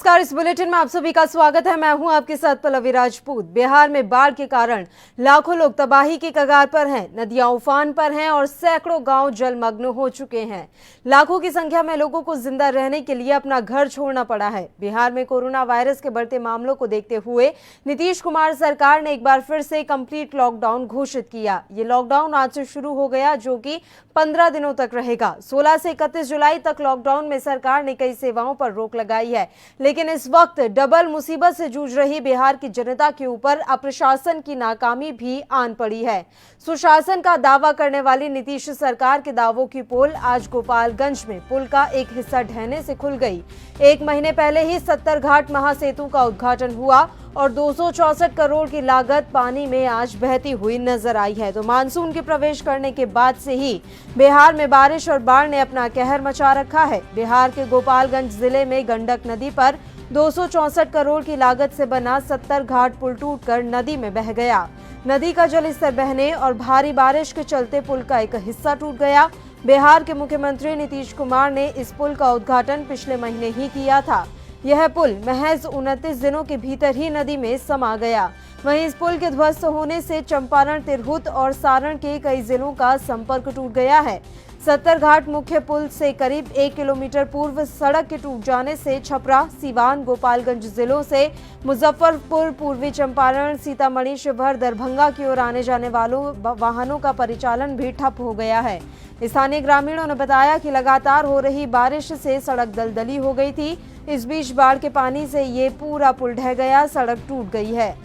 नमस्कार, इस बुलेटिन में आप सभी का स्वागत है। मैं हूं आपके साथ पल्लवी राजपूत। बिहार में बाढ़ के कारण लाखों लोग तबाही की कगार पर हैं, नदियां उफान पर हैं और सैकड़ों गांव जलमग्न हो चुके हैं। लाखों की संख्या में लोगों को जिंदा रहने के लिए अपना घर छोड़ना पड़ा है। बिहार में कोरोना वायरस के बढ़ते मामलों को देखते हुए नीतीश कुमार सरकार ने एक बार फिर से कंप्लीट लॉकडाउन घोषित किया। ये लॉकडाउन आज से शुरू हो गया, जो कि 15 दिनों तक रहेगा। 16 से 31 जुलाई तक लॉकडाउन में सरकार ने कई सेवाओं पर रोक लगाई है, लेकिन इस वक्त डबल मुसीबत से जूझ रही बिहार की जनता के ऊपर अप्रशासन की नाकामी भी आन पड़ी है। सुशासन का दावा करने वाली नीतीश सरकार के दावों की पोल आज गोपालगंज में पुल का एक हिस्सा ढहने से खुल गई। एक महीने पहले ही 70 घाट महासेतु का उद्घाटन हुआ और 264 करोड़ की लागत पानी में आज बहती हुई नजर आई है। तो मानसून के प्रवेश करने के बाद से ही बिहार में बारिश और बाढ़ ने अपना कहर मचा रखा है। बिहार के गोपालगंज जिले में गंडक नदी पर 264 करोड़ की लागत से बना 70 घाट पुल टूटकर नदी में बह गया। नदी का जलस्तर बहने और भारी बारिश के चलते पुल का एक हिस्सा टूट गया। बिहार के मुख्यमंत्री नीतीश कुमार ने इस पुल का उद्घाटन पिछले महीने ही किया था। यह पुल महज 29 दिनों के भीतर ही नदी में समा गया। वहीं इस पुल के ध्वस्त होने से चंपारण, तिरहुत और सारण के कई जिलों का संपर्क टूट गया है। 70 घाट मुख्य पुल से करीब 1 किलोमीटर पूर्व सड़क के टूट जाने से छपरा, सीवान, गोपालगंज जिलों से मुजफ्फरपुर, पूर्वी चंपारण, सीतामढ़ी, शिवहर, दरभंगा की ओर आने जाने वालों वाहनों का परिचालन भी ठप हो गया है। स्थानीय ग्रामीणों ने बताया कि लगातार हो रही बारिश से सड़क दलदली हो गई थी। इस बीच बाढ़ के पानी से ये पूरा पुल ढह गया, सड़क टूट गई है।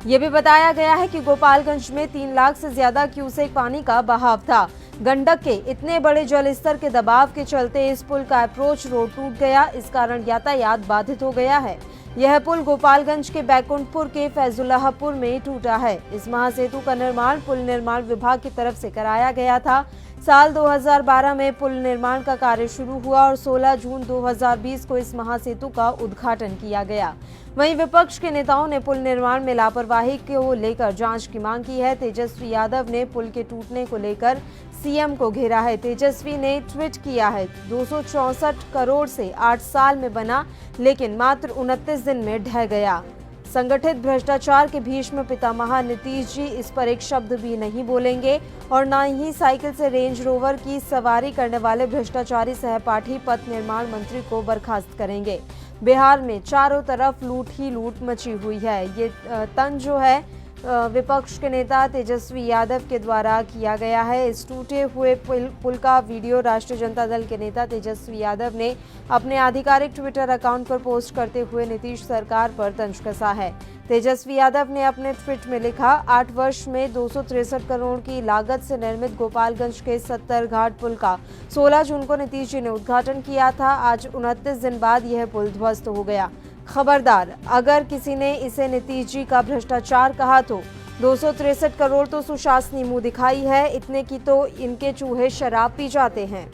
ये भी बताया गया है कि गोपालगंज में 3 लाख से ज्यादा क्यूसेक पानी का बहाव था। गंडक के इतने बड़े जलस्तर के दबाव के चलते इस पुल का अप्रोच रोड टूट गया। इस कारण यातायात बाधित हो गया है। यह पुल गोपालगंज के बैकुंठपुर के फैजुल्लाहपुर में टूटा है। इस महासेतु का निर्माण पुल निर्माण विभाग की तरफ से कराया गया था। साल 2012 में पुल निर्माण का कार्य शुरू हुआ और 16 जून 2020 को इस महासेतु का उद्घाटन किया गया। वहीं विपक्ष के नेताओं ने पुल निर्माण में लापरवाही को लेकर जांच की मांग की है। तेजस्वी यादव ने पुल के टूटने को लेकर सीएम को घेरा है। तेजस्वी ने ट्वीट किया है, 264 करोड़ से 8 साल में बना, लेकिन मात्र 29 दिन में ढह गया। संगठित भ्रष्टाचार के भीष्म पितामह नीतीश जी इस पर एक शब्द भी नहीं बोलेंगे और न ही साइकिल से रेंज रोवर की सवारी करने वाले भ्रष्टाचारी सहपाठी पथ निर्माण मंत्री को बर्खास्त करेंगे। बिहार में चारों तरफ लूट ही लूट मची हुई है। ये तंज जो है विपक्ष के नेता तेजस्वी यादव के द्वारा किया गया है। इस टूटे हुए पुल का वीडियो राष्ट्रीय जनता दल के नेता तेजस्वी यादव ने अपने आधिकारिक ट्विटर अकाउंट पर पोस्ट करते हुए नीतीश सरकार पर तंज कसा है। तेजस्वी यादव ने अपने ट्वीट में लिखा, 8 वर्ष में 263 करोड़ की लागत से निर्मित गोपालगंज के 70 घाट पुल का 16 जून को नीतीश जी ने उद्घाटन किया था। आज 29 दिन बाद यह पुल ध्वस्त हो गया। खबरदार, अगर किसी ने इसे नीतीश जी का भ्रष्टाचार कहा तो 263 करोड़ तो सुशासनी मुंह दिखाई है। इतने की तो इनके चूहे शराब पी जाते हैं।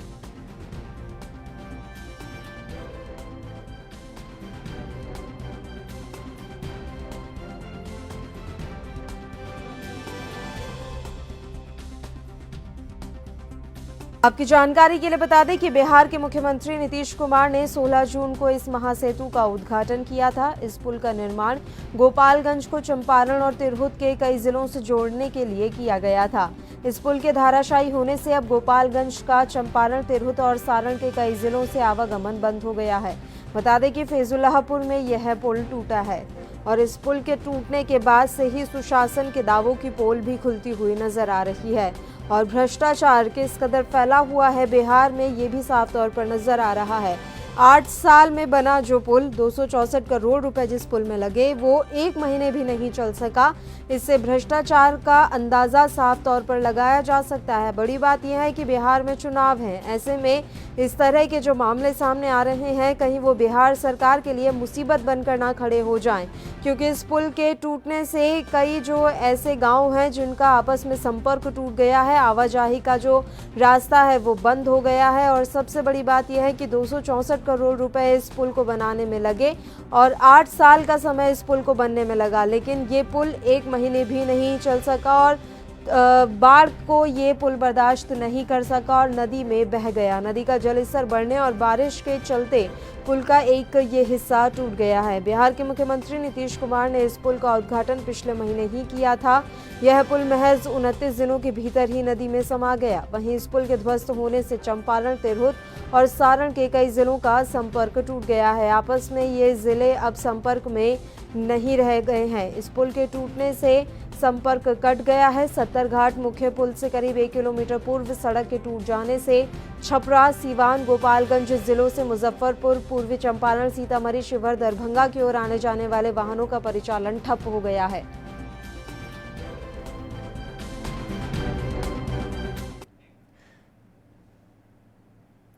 आपकी जानकारी के लिए बता दें कि बिहार के मुख्यमंत्री नीतीश कुमार ने 16 जून को इस महासेतु का उद्घाटन किया था। इस पुल का निर्माण गोपालगंज को चंपारण और तिरहुत के कई जिलों से जोड़ने के लिए किया गया था। इस पुल के धाराशायी होने से अब गोपालगंज का चंपारण, तिरहुत और सारण के कई जिलों से आवागमन बंद हो गया है। बता दें कि फैजुल्लाहपुर में यह पुल टूटा है और इस पुल के टूटने के बाद से ही सुशासन के दावों की पोल भी खुलती हुई नजर आ रही है और भ्रष्टाचार किस कदर फैला हुआ है बिहार में, ये भी साफ तौर पर नजर आ रहा है। 8 साल में बना जो पुल 264 करोड़ रुपए जिस पुल में लगे, वो 1 महीने भी नहीं चल सका। इससे भ्रष्टाचार का अंदाजा साफ तौर पर लगाया जा सकता है। बड़ी बात यह है कि बिहार में चुनाव है। ऐसे में इस तरह के जो मामले सामने आ रहे हैं, कहीं वो बिहार सरकार के लिए मुसीबत बनकर ना खड़े हो जाएं, क्योंकि इस पुल के टूटने से कई जो ऐसे गांव हैं जिनका आपस में संपर्क टूट गया है, आवाजाही का जो रास्ता है वो बंद हो गया है। और सबसे बड़ी बात यह है कि 264 करोड़ रुपए इस पुल को बनाने में लगे और 8 साल का समय इस पुल को बनने में लगा, लेकिन ये पुल 1 महीने भी नहीं चल सका और बाढ़ को ये पुल बर्दाश्त नहीं कर सका और नदी में बह गया। नदी का जलस्तर बढ़ने और बारिश के चलते पुल का एक ये हिस्सा टूट गया है। बिहार के मुख्यमंत्री नीतीश कुमार ने इस पुल का उद्घाटन पिछले महीने ही किया था। यह पुल महज 29 दिनों के भीतर ही नदी में समा गया। वहीं इस पुल के ध्वस्त होने से चंपारण, तिरहुत और सारण के कई जिलों का संपर्क टूट गया है। आपस में ये जिले अब संपर्क में नहीं रह गए हैं। इस पुल के टूटने से संपर्क कट गया है। 70 घाट मुख्य पुल से करीब 1 किलोमीटर पूर्व सड़क के टूट जाने से छपरा, सीवान, गोपालगंज जिलों से मुजफ्फरपुर, पूर्वी चंपारण, सीतामढ़ी, शिवहर, दरभंगा की ओर आने जाने वाले वाहनों का परिचालन ठप हो गया है।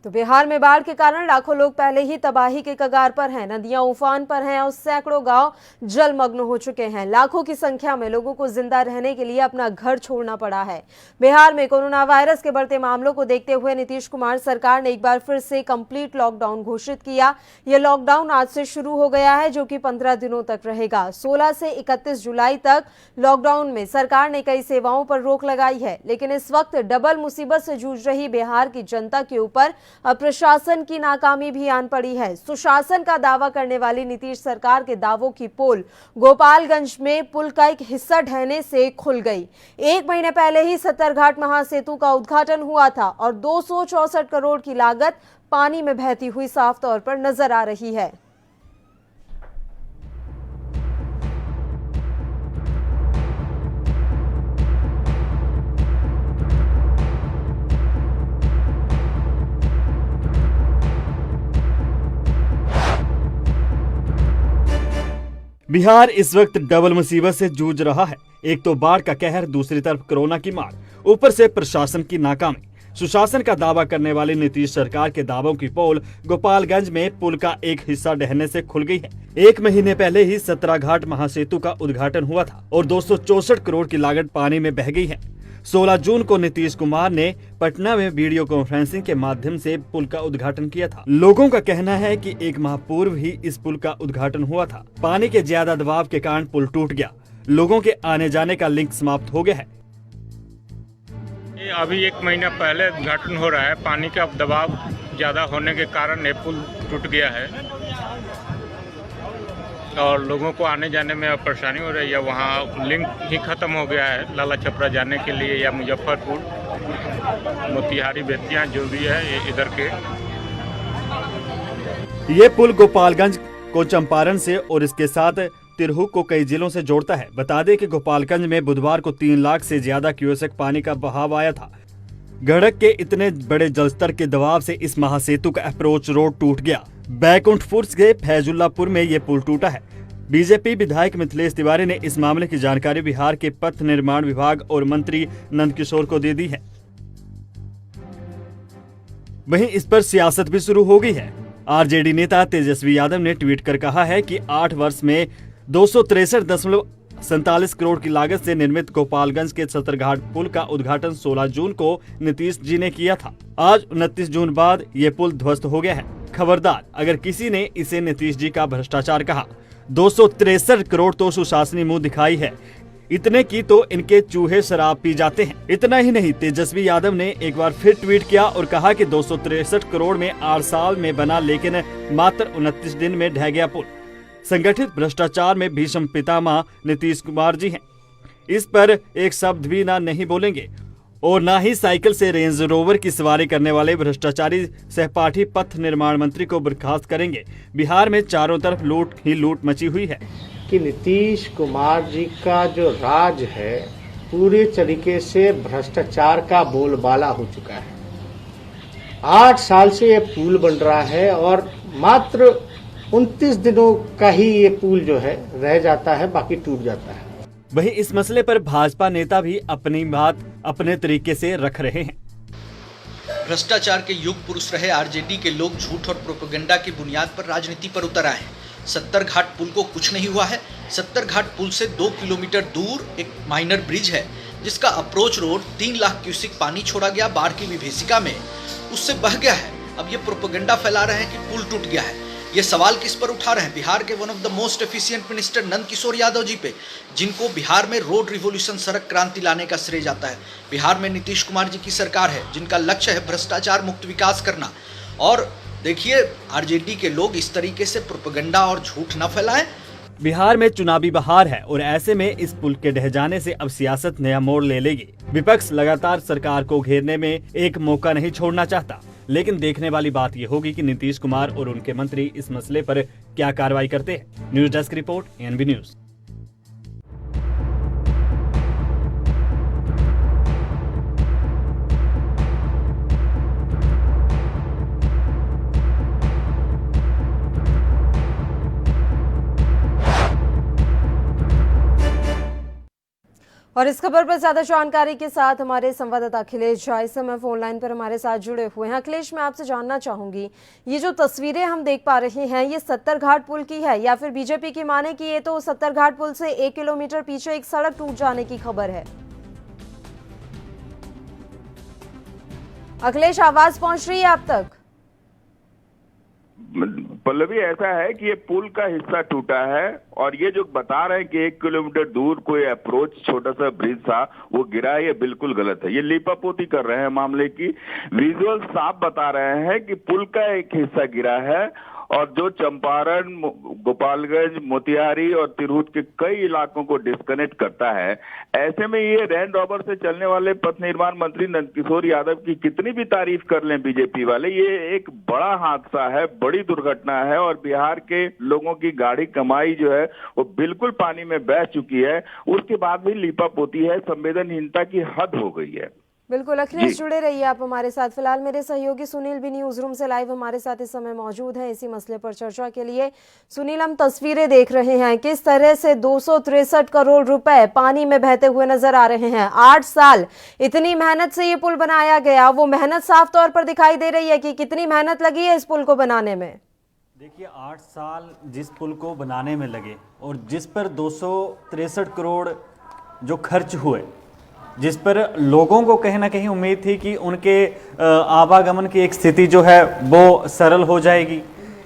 तो बिहार में बाढ़ के कारण लाखों लोग पहले ही तबाही के कगार पर हैं। नदियां उफान पर हैं और सैकड़ों गांव जलमग्न हो चुके हैं। लाखों की संख्या में लोगों को जिंदा रहने के लिए अपना घर छोड़ना पड़ा है। बिहार में कोरोना वायरस के बढ़ते मामलों को देखते हुए नीतीश कुमार सरकार ने एक बार फिर से कंप्लीट लॉकडाउन घोषित किया। यह लॉकडाउन आज से शुरू हो गया है, जो कि 15 दिनों तक रहेगा। 16 से 31 जुलाई तक लॉकडाउन में सरकार ने कई सेवाओं पर रोक लगाई है, लेकिन इस वक्त डबल मुसीबत से जूझ रही बिहार की जनता के ऊपर अब प्रशासन की नाकामी भी आन पड़ी है। सुशासन का दावा करने वाली नीतीश सरकार के दावों की पोल गोपालगंज में पुल का एक हिस्सा ढहने से खुल गई। 1 महीने पहले ही 70 घाट महासेतु का उद्घाटन हुआ था और 264 करोड़ की लागत पानी में बहती हुई साफ तौर पर नजर आ रही है। बिहार इस वक्त डबल मुसीबत से जूझ रहा है। एक तो बाढ़ का कहर, दूसरी तरफ कोरोना की मार, ऊपर से प्रशासन की नाकामी। सुशासन का दावा करने वाली नीतीश सरकार के दावों की पोल गोपालगंज में पुल का एक हिस्सा ढहने से खुल गई है। 1 महीने पहले ही 17 घाट महासेतु का उद्घाटन हुआ था और 264 करोड़ की लागत पानी में बह गई है। 16 जून को नीतीश कुमार ने पटना में वीडियो कॉन्फ्रेंसिंग के माध्यम से पुल का उद्घाटन किया था। लोगों का कहना है कि 1 माह पूर्व ही इस पुल का उद्घाटन हुआ था। पानी के ज्यादा दबाव के कारण पुल टूट गया। लोगों के आने जाने का लिंक समाप्त हो गया है। अभी 1 महीना पहले उद्घाटन हो रहा है। पानी का दबाव ज्यादा होने के कारण ये पुल टूट गया है और लोगों को आने जाने में अब परेशानी हो रही है। वहाँ लिंक ही खत्म हो गया है। लाला छपरा जाने के लिए या मुजफ्फरपुर, मोतिहारी, बेतिया जो भी है ये इधर के। ये पुल गोपालगंज को चंपारण से और इसके साथ तिरहुत को कई जिलों से जोड़ता है। बता दें कि गोपालगंज में बुधवार को 3 लाख से ज्यादा क्यूसेक पानी का बहाव आया था। गंडक के इतने बड़े जलस्तर के दबाव से इस महासेतु का अप्रोच रोड टूट गया। बैकुंठपुर के फैजुल्लापुर में ये पुल टूटा है। बीजेपी विधायक मिथिलेश तिवारी ने इस मामले की जानकारी बिहार के पथ निर्माण विभाग और मंत्री नंदकिशोर को दे दी है। वहीं इस पर सियासत भी शुरू हो गई है। आरजेडी नेता तेजस्वी यादव ने ट्वीट कर कहा है कि 8 वर्ष में 263.47 करोड़ की लागत से निर्मित गोपालगंज के 70 घाट पुल का उद्घाटन 16 जून को नीतीश जी ने किया था। आज 29 जून बाद ये पुल ध्वस्त हो गया है। खबरदार अगर किसी ने इसे नीतीश जी का भ्रष्टाचार कहा। 263 करोड़ तो सुशासनी मुंह दिखाई है। इतने की तो इनके चूहे शराब पी जाते हैं। इतना ही नहीं, तेजस्वी यादव ने एक बार फिर ट्वीट किया और कहा कि 263 करोड़ में 8 साल में बना, लेकिन मात्र 29 दिन में ढह गया पुल। संगठित भ्रष्टाचार में भीषम पितामह नीतीश कुमार जी हैं। इस पर एक शब्द भी नहीं बोलेंगे और ना ही साइकिल से रेंज रोवर की सवारी करने वाले भ्रष्टाचारी सहपाठी पथ निर्माण मंत्री को बर्खास्त करेंगे। बिहार में चारों तरफ लूट ही लूट मची हुई है कि नीतीश कुमार जी का जो राज है पूरे तरीके से भ्रष्टाचार का बोलबाला हो चुका है। 8 साल से ये पुल बन रहा है और मात्र 29 दिनों का ही ये पुल जो है रह जाता है, बाकी टूट जाता है। वहीं इस मसले पर भाजपा नेता भी अपनी बात अपने तरीके से रख रहे हैं। भ्रष्टाचार के युग पुरुष रहे आरजेडी के लोग झूठ और प्रोपेगेंडा की बुनियाद पर राजनीति पर उतर आए हैं। 70 घाट पुल को कुछ नहीं हुआ है। 70 घाट पुल से 2 किलोमीटर दूर एक माइनर ब्रिज है जिसका अप्रोच रोड 3 लाख क्यूसेक पानी छोड़ा गया बाढ़ की विभीषिका में, उससे बह गया है। अब ये प्रोपेगेंडा फैला रहे हैं कि पुल टूट गया है। ये सवाल किस पर उठा रहे हैं? बिहार के one of the most efficient minister Nand Kishore Yadav ji पे, जिनको बिहार में रोड रिवॉल्यूशन, सड़क क्रांति लाने का श्रेय जाता है। बिहार में नीतीश कुमार जी की सरकार है जिनका लक्ष्य है भ्रष्टाचार मुक्त विकास करना। और देखिए, आरजेडी के लोग इस तरीके से प्रोपेगेंडा और झूठ न फैलाएं। बिहार में चुनावी बहार है और ऐसे में इस पुल के ढह जाने से अब सियासत नया मोड़ ले लेगी। विपक्ष लगातार सरकार को घेरने में एक मौका नहीं छोड़ना चाहता, लेकिन देखने वाली बात यह होगी कि नीतीश कुमार और उनके मंत्री इस मसले पर क्या कार्रवाई करते हैं। News desk report, NB news. और इस खबर पर ज्यादा जानकारी के साथ हमारे संवाददाता अखिलेश झा इस समय फोन लाइन पर हमारे साथ जुड़े हुए हैं। अखिलेश, मैं आपसे जानना चाहूंगी, ये जो तस्वीरें हम देख पा रहे हैं, ये सत्तरघाट पुल की है या फिर बीजेपी की माने कि ये तो सत्तरघाट पुल से 1 किलोमीटर पीछे एक सड़क टूट जाने की खबर है? अखिलेश, आवाज पहुंच रही है आप तक? पल्लवी, ऐसा है कि ये पुल का हिस्सा टूटा है और ये जो बता रहे हैं कि 1 किलोमीटर दूर कोई अप्रोच छोटा सा ब्रिज था वो गिरा है, ये बिल्कुल गलत है। ये लीपापोती कर रहे हैं मामले की। विजुअल साफ बता रहे हैं कि पुल का एक हिस्सा गिरा है और जो चंपारण, गोपालगंज, मोतिहारी और तिरहुत के कई इलाकों को डिस्कनेक्ट करता है। ऐसे में ये रैंड रॉबर से चलने वाले पथ निर्माण मंत्री नंदकिशोर यादव की कितनी भी तारीफ कर लें बीजेपी वाले, ये एक बड़ा हादसा है, बड़ी दुर्घटना है और बिहार के लोगों की गाढ़ी कमाई जो है वो बिल्कुल पानी में बह चुकी है। उसके बाद भी लीपापोती है, संवेदनहीनता की हद हो गई है। बिल्कुल अखिलेश, जुड़े रहिए आप हमारे साथ। फिलहाल मेरे सहयोगी सुनील भी न्यूज रूम से लाइव हमारे साथ इस समय मौजूद हैं इसी मसले पर चर्चा के लिए। सुनील, हम तस्वीरें देख रहे हैं किस तरह से 263 करोड़ रुपए पानी में बहते हुए नजर आ रहे हैं। 8 साल इतनी मेहनत से ये पुल बनाया गया, वो मेहनत साफ तौर पर दिखाई दे रही है कि कितनी मेहनत लगी है इस पुल को बनाने में। देखिए, 8 साल जिस पुल को बनाने में लगे और जिस पर 263 करोड़ जो खर्च हुए, जिस पर लोगों को कहीं ना कहीं उम्मीद थी कि उनके आवागमन की एक स्थिति जो है वो सरल हो जाएगी,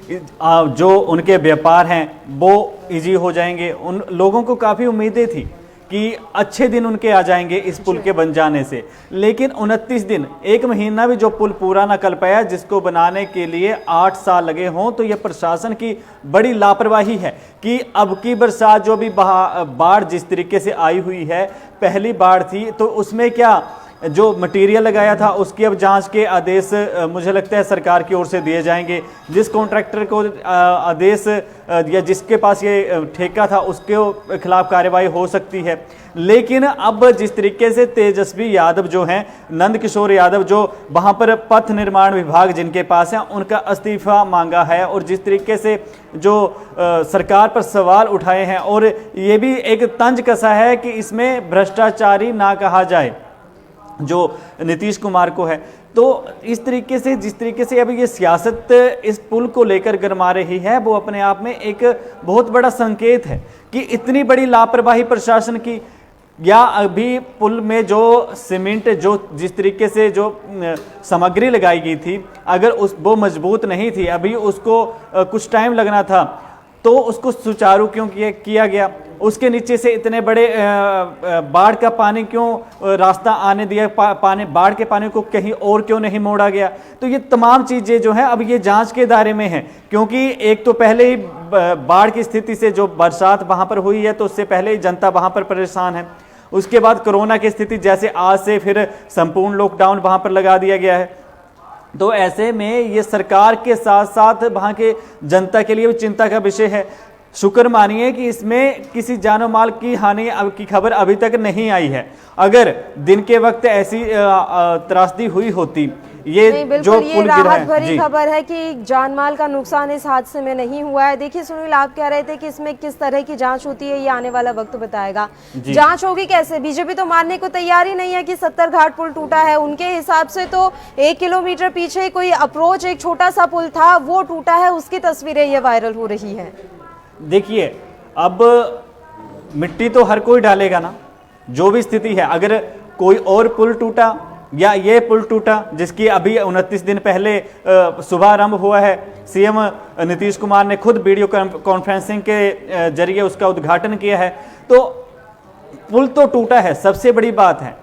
जो उनके व्यापार हैं वो इजी हो जाएंगे। उन लोगों को काफ़ी उम्मीदें थी कि अच्छे दिन उनके आ जाएंगे इस पुल के बन जाने से। लेकिन 29 दिन, 1 महीना भी जो पुल पूरा ना कर पाया, जिसको बनाने के लिए 8 साल लगे हों, तो यह प्रशासन की बड़ी लापरवाही है कि अब की बरसात जो भी बाढ़ जिस तरीके से आई हुई है, पहली बाढ़ थी तो उसमें क्या जो मटेरियल लगाया था उसकी अब जांच के आदेश मुझे लगता है सरकार की ओर से दिए जाएंगे। जिस कॉन्ट्रैक्टर को आदेश या जिसके पास ये ठेका था उसके खिलाफ कार्रवाई हो सकती है। लेकिन अब जिस तरीके से तेजस्वी यादव जो हैं, नंद किशोर यादव जो वहाँ पर पथ निर्माण विभाग जिनके पास है, उनका इस्तीफा मांगा है और जिस तरीके से जो सरकार पर सवाल उठाए हैं और ये भी एक तंज कसा है कि इसमें भ्रष्टाचारी ना कहा जाए जो नीतीश कुमार को है। तो इस तरीके से जिस तरीके से अभी ये सियासत इस पुल को लेकर गरमा रही है, वो अपने आप में एक बहुत बड़ा संकेत है कि इतनी बड़ी लापरवाही प्रशासन की, या अभी पुल में जो सीमेंट जो जिस तरीके से जो सामग्री लगाई गई थी, अगर वो मजबूत नहीं थी, अभी उसको कुछ टाइम लगना था, तो उसको सुचारू क्यों किया गया? उसके नीचे से इतने बड़े बाढ़ का पानी क्यों रास्ता आने दिया? पानी, बाढ़ के पानी को कहीं और क्यों नहीं मोड़ा गया? तो ये तमाम चीज़ें जो हैं अब ये जांच के दायरे में हैं, क्योंकि एक तो पहले ही बाढ़ की स्थिति से जो बरसात वहाँ पर हुई है तो उससे पहले ही जनता वहाँ पर परेशान है। उसके बाद कोरोना की स्थिति, जैसे आज से फिर संपूर्ण लॉकडाउन वहाँ पर लगा दिया गया है। तो ऐसे में ये सरकार के साथ साथ वहाँ के जनता के लिए भी चिंता का विषय है। शुक्र मानिए कि इसमें किसी जानो माल की हानि की खबर अभी तक नहीं आई है। अगर दिन के वक्त ऐसी त्रासदी हुई होती, ये जो पुल गिरा है, राहत भरी खबर है कि जान माल का नुकसान इस हादसे में नहीं हुआ है। देखिए सुनील, आप कह रहे थे कि इसमें किस तरह की जांच होती है ये आने वाला वक्त बताएगा। जांच होगी कैसे? बीजेपी तो मानने को तैयार ही नहीं है कि सत्तरघाट पुल टूटा है। उनके हिसाब से तो 1 किलोमीटर पीछे कोई अप्रोच, एक छोटा सा पुल था, वो टूटा है, उसकी तस्वीरें ये वायरल हो रही है। देखिए, अब मिट्टी तो हर कोई डालेगा ना, जो भी स्थिति है। अगर कोई और पुल टूटा या ये पुल टूटा जिसकी अभी 29 दिन पहले शुभारंभ हुआ है। सीएम नीतीश कुमार ने खुद वीडियो कॉन्फ्रेंसिंग के जरिए उसका उद्घाटन किया है। तो पुल तो टूटा है, सबसे बड़ी बात है।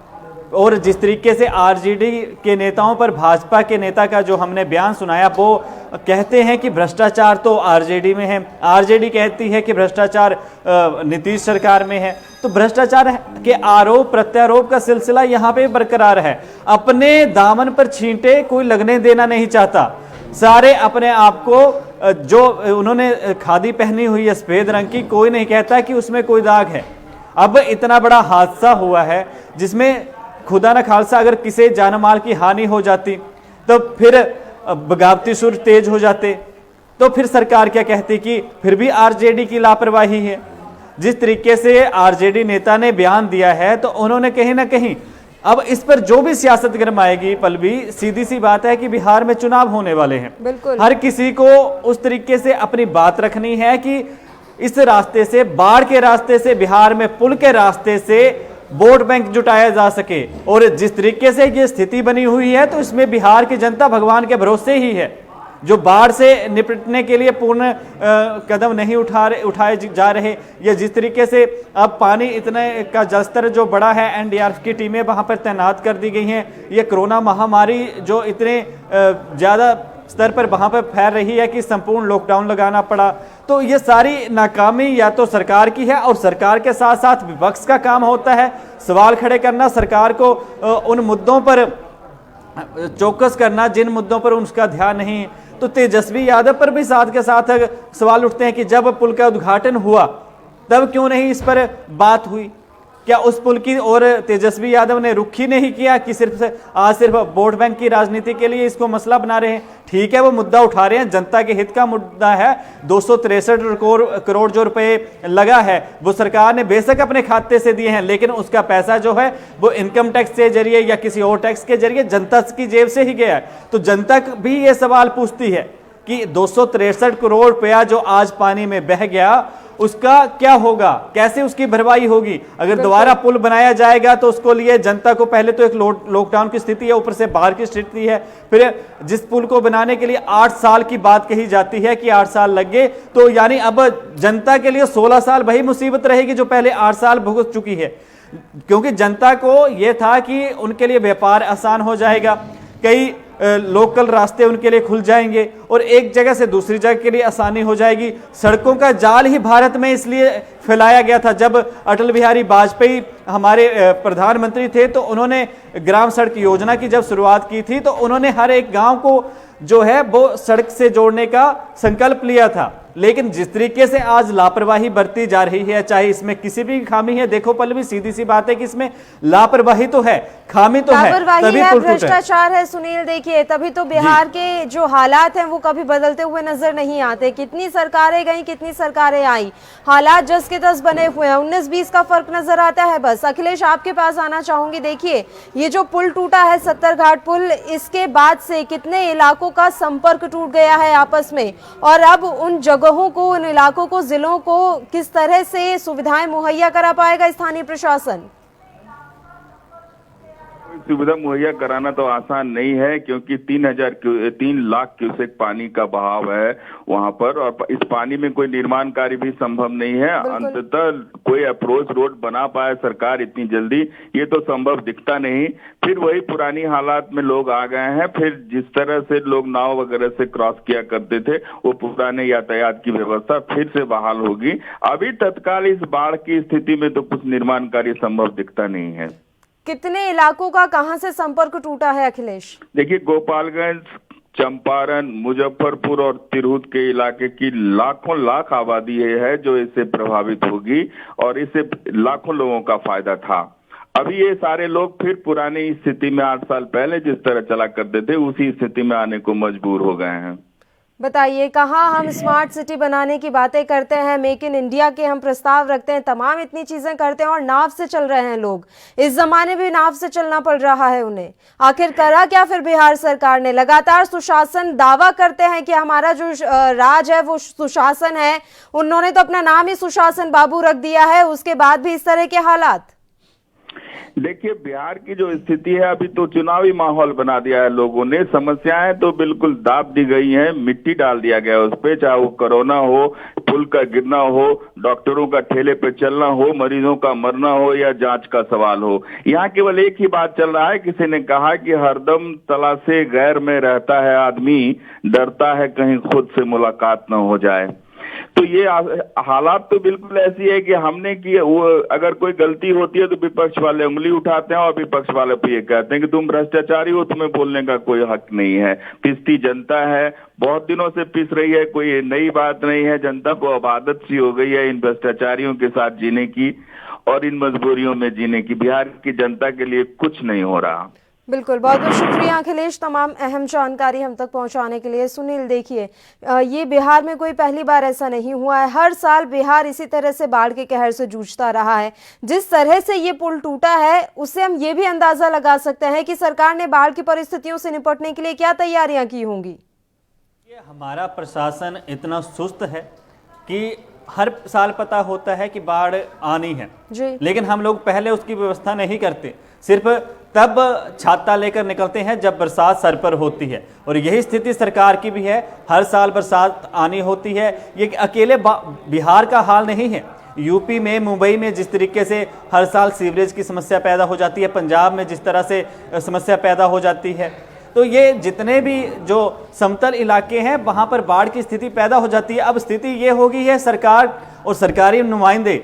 और जिस तरीके से आरजेडी के नेताओं पर भाजपा के नेता का जो हमने बयान सुनाया, वो कहते हैं कि भ्रष्टाचार तो आरजेडी में है, आरजेडी कहती है कि भ्रष्टाचार नीतीश सरकार में है। तो भ्रष्टाचार के आरोप प्रत्यारोप का सिलसिला यहाँ पे बरकरार है। अपने दामन पर छींटे कोई लगने देना नहीं चाहता। सारे अपने आप को, जो उन्होंने खादी पहनी हुई है सफेद रंग की, कोई नहीं कहता कि उसमें कोई दाग है। अब इतना बड़ा हादसा हुआ है जिसमें खुदा न खालसा अगर किसी जान माल की हानि हो जाती तो फिर बगावती सुर तेज हो जाते, तो फिर सरकार क्या कहती कि फिर भी आरजेडी की लापरवाही है। जिस तरीके से आरजेडी नेता ने बयान दिया है, तो उन्होंने कहीं ना कहीं अब इस पर जो भी सियासत गरमाएगी पल्लवी, सीधी सी बात है कि बिहार में चुनाव होने वाले हैं। बिल्कुल। हर किसी को उस तरीके से अपनी बात रखनी है कि इस रास्ते से, बाढ़ के रास्ते से, बिहार में पुल के रास्ते से वोट बैंक जुटाया जा सके। और जिस तरीके से ये स्थिति बनी हुई है, तो इसमें बिहार की जनता भगवान के भरोसे ही है। जो बाढ़ से निपटने के लिए पूर्ण कदम नहीं उठाए जा रहे, या जिस तरीके से अब पानी इतने का जलस्तर जो बड़ा है, एनडीआरएफ की टीमें वहां पर तैनात कर दी गई हैं। ये कोरोना महामारी जो इतने ज्यादा स्तर पर वहां पर फैल रही है कि संपूर्ण लॉकडाउन लगाना पड़ा। तो ये सारी नाकामी या तो सरकार की है, और सरकार के साथ साथ विपक्ष का काम होता है सवाल खड़े करना, सरकार को उन मुद्दों पर चौकस करना जिन मुद्दों पर उनका ध्यान नहीं। तो तेजस्वी यादव पर भी साथ के साथ सवाल उठते हैं कि जब पुल का उद्घाटन हुआ तब क्यों नहीं इस पर बात हुई? क्या उस पुल की और तेजस्वी यादव ने रुख ही नहीं किया कि सिर्फ वोट बैंक की राजनीति के लिए इसको मसला बना रहे हैं? ठीक है, वो मुद्दा उठा रहे हैं, जनता के हित का मुद्दा है। 263 करोड़ जो रुपए लगा है वो सरकार ने बेशक अपने खाते से दिए हैं, लेकिन उसका पैसा जो है वो इनकम टैक्स के जरिए या किसी और टैक्स के जरिए जनता की जेब से ही गया है। तो जनता भी ये सवाल पूछती है कि 263 करोड़ रुपया जो आज पानी में बह गया, उसका क्या होगा, कैसे उसकी भरपाई होगी? अगर दोबारा पुल बनाया जाएगा तो उसको लिए जनता को पहले तो एक लॉकडाउन की स्थिति है, ऊपर से बाहर की स्थिति है। फिर जिस पुल को बनाने के लिए 8 साल की बात कही जाती है कि 8 साल लग गए, तो यानी अब जनता के लिए 16 साल वही मुसीबत रहेगी जो पहले 8 साल भुगत चुकी है। क्योंकि जनता को यह था कि उनके लिए व्यापार आसान हो जाएगा, कई लोकल रास्ते उनके लिए खुल जाएंगे और एक जगह से दूसरी जगह के लिए आसानी हो जाएगी। सड़कों का जाल ही भारत में इसलिए फैलाया गया था। जब अटल बिहारी वाजपेयी हमारे प्रधानमंत्री थे, तो उन्होंने ग्राम सड़क योजना की जब शुरुआत की थी, तो उन्होंने हर एक गांव को जो है वो सड़क से जोड़ने का संकल्प लिया था। लेकिन जिस तरीके से आज लापरवाही बरती जा रही है, चाहे इसमें किसी भी खामी है, देखो पल्लवी, सीधी सी बात है कि इसमें लापरवाही तो है, खामी तो है, तभी है, भ्रष्टाचार है। सुनील, देखिए तभी तो बिहार के जो हालात हैं वो कभी बदलते हुए नजर नहीं आते। कितनी सरकारें गई, कितनी सरकारें आई, हालात जस के तस बने हुए हैं। 19-20 का फर्क नजर आता है बस। अखिलेश, आपके पास आना चाहूंगी। देखिए, ये जो पुल टूटा है, सत्तरघाट पुल, इसके बाद से कितने इलाकों का संपर्क टूट गया है आपस में, और अब उन जगहों को, उन इलाकों को, जिलों को किस तरह से सुविधाएं मुहैया करा पाएगा स्थानीय प्रशासन? सुविधा मुहैया कराना तो आसान नहीं है, क्योंकि 3 लाख क्यूसेक पानी का बहाव है वहां पर, और इस पानी में कोई निर्माण कार्य भी संभव नहीं है। अंततः कोई अप्रोच रोड बना पाए सरकार इतनी जल्दी, ये तो संभव दिखता नहीं। फिर वही पुरानी हालात में लोग आ गए हैं। फिर जिस तरह से लोग नाव वगैरह से क्रॉस किया करते थे, वो पुराने यातायात की व्यवस्था फिर से बहाल होगी। अभी तत्काल इस बाढ़ की स्थिति में तो कुछ निर्माण कार्य संभव दिखता नहीं है। कितने इलाकों का कहां से संपर्क टूटा है अखिलेश? देखिए, गोपालगंज, चंपारण, मुजफ्फरपुर और तिरहुत के इलाके की लाखों लाख आबादी है जो इससे प्रभावित होगी, और इससे लाखों लोगों का फायदा था। अभी ये सारे लोग फिर पुरानी स्थिति में 8 साल पहले जिस तरह चला करते थे, उसी स्थिति में आने को मजबूर हो गए हैं। बताइए, कहाँ हम स्मार्ट सिटी बनाने की बातें करते हैं, मेक इन इंडिया के हम प्रस्ताव रखते हैं, तमाम इतनी चीजें करते हैं, और नाव से चल रहे हैं लोग। इस जमाने में नाव से चलना पड़ रहा है उन्हें। आखिर करा क्या फिर बिहार सरकार ने? लगातार सुशासन, दावा करते हैं कि हमारा जो राज है वो सुशासन है। उन्होंने तो अपना नाम ही सुशासन बाबू रख दिया है, उसके बाद भी इस तरह के हालात। देखिए, बिहार की जो स्थिति है, अभी तो चुनावी माहौल बना दिया है लोगों ने। समस्याएं तो बिल्कुल दाब दी गई हैं, मिट्टी डाल दिया गया है उस पे, चाहे वो कोरोना हो, पुल का गिरना हो, डॉक्टरों का ठेले पे चलना हो, मरीजों का मरना हो या जांच का सवाल हो। यहाँ केवल एक ही बात चल रहा है, किसी ने कहा कि हरदम तलाशे गैर में रहता है आदमी, डरता है कहीं खुद से मुलाकात न हो जाए। तो ये हालात तो बिल्कुल ऐसी है कि हमने की वो, अगर कोई गलती होती है तो विपक्ष वाले उंगली उठाते हैं और विपक्ष वाले पे ये कहते हैं कि तुम भ्रष्टाचारी हो, तुम्हें बोलने का कोई हक नहीं है। पिसती जनता है, बहुत दिनों से पिस रही है, कोई नई बात नहीं है। जनता को अब आदत सी हो गई है इन भ्रष्टाचारियों के साथ जीने की और इन मजबूरियों में जीने की। बिहार की जनता के लिए कुछ नहीं हो रहा। बिल्कुल, बहुत बहुत शुक्रिया अखिलेश तमाम अहम जानकारी हम तक पहुंचाने के लिए। सुनील, देखिए ये बिहार में कोई पहली बार ऐसा नहीं हुआ है। हर साल बिहार इसी तरह से बाढ़ के कहर से जूझता रहा है। जिस तरह से ये पुल टूटा है उससे हम ये भी अंदाजा लगा सकते हैं कि सरकार ने बाढ़ की परिस्थितियों से निपटने के लिए क्या तैयारियां की होंगी। ये हमारा प्रशासन इतना सुस्त है कि हर साल पता होता है कि बाढ़ आनी है जी, लेकिन हम लोग पहले उसकी व्यवस्था नहीं करते, सिर्फ तब छाता लेकर निकलते हैं जब बरसात सर पर होती है। और यही स्थिति सरकार की भी है, हर साल बरसात आनी होती है। ये अकेले बिहार का हाल नहीं है, यूपी में, मुंबई में जिस तरीके से हर साल सीवरेज की समस्या पैदा हो जाती है, पंजाब में जिस तरह से समस्या पैदा हो जाती है, तो ये जितने भी जो समतल इलाके हैं वहां पर बाढ़ की स्थिति पैदा हो जाती है। अब स्थिति ये हो गई है, सरकार और सरकारी नुमाइंदे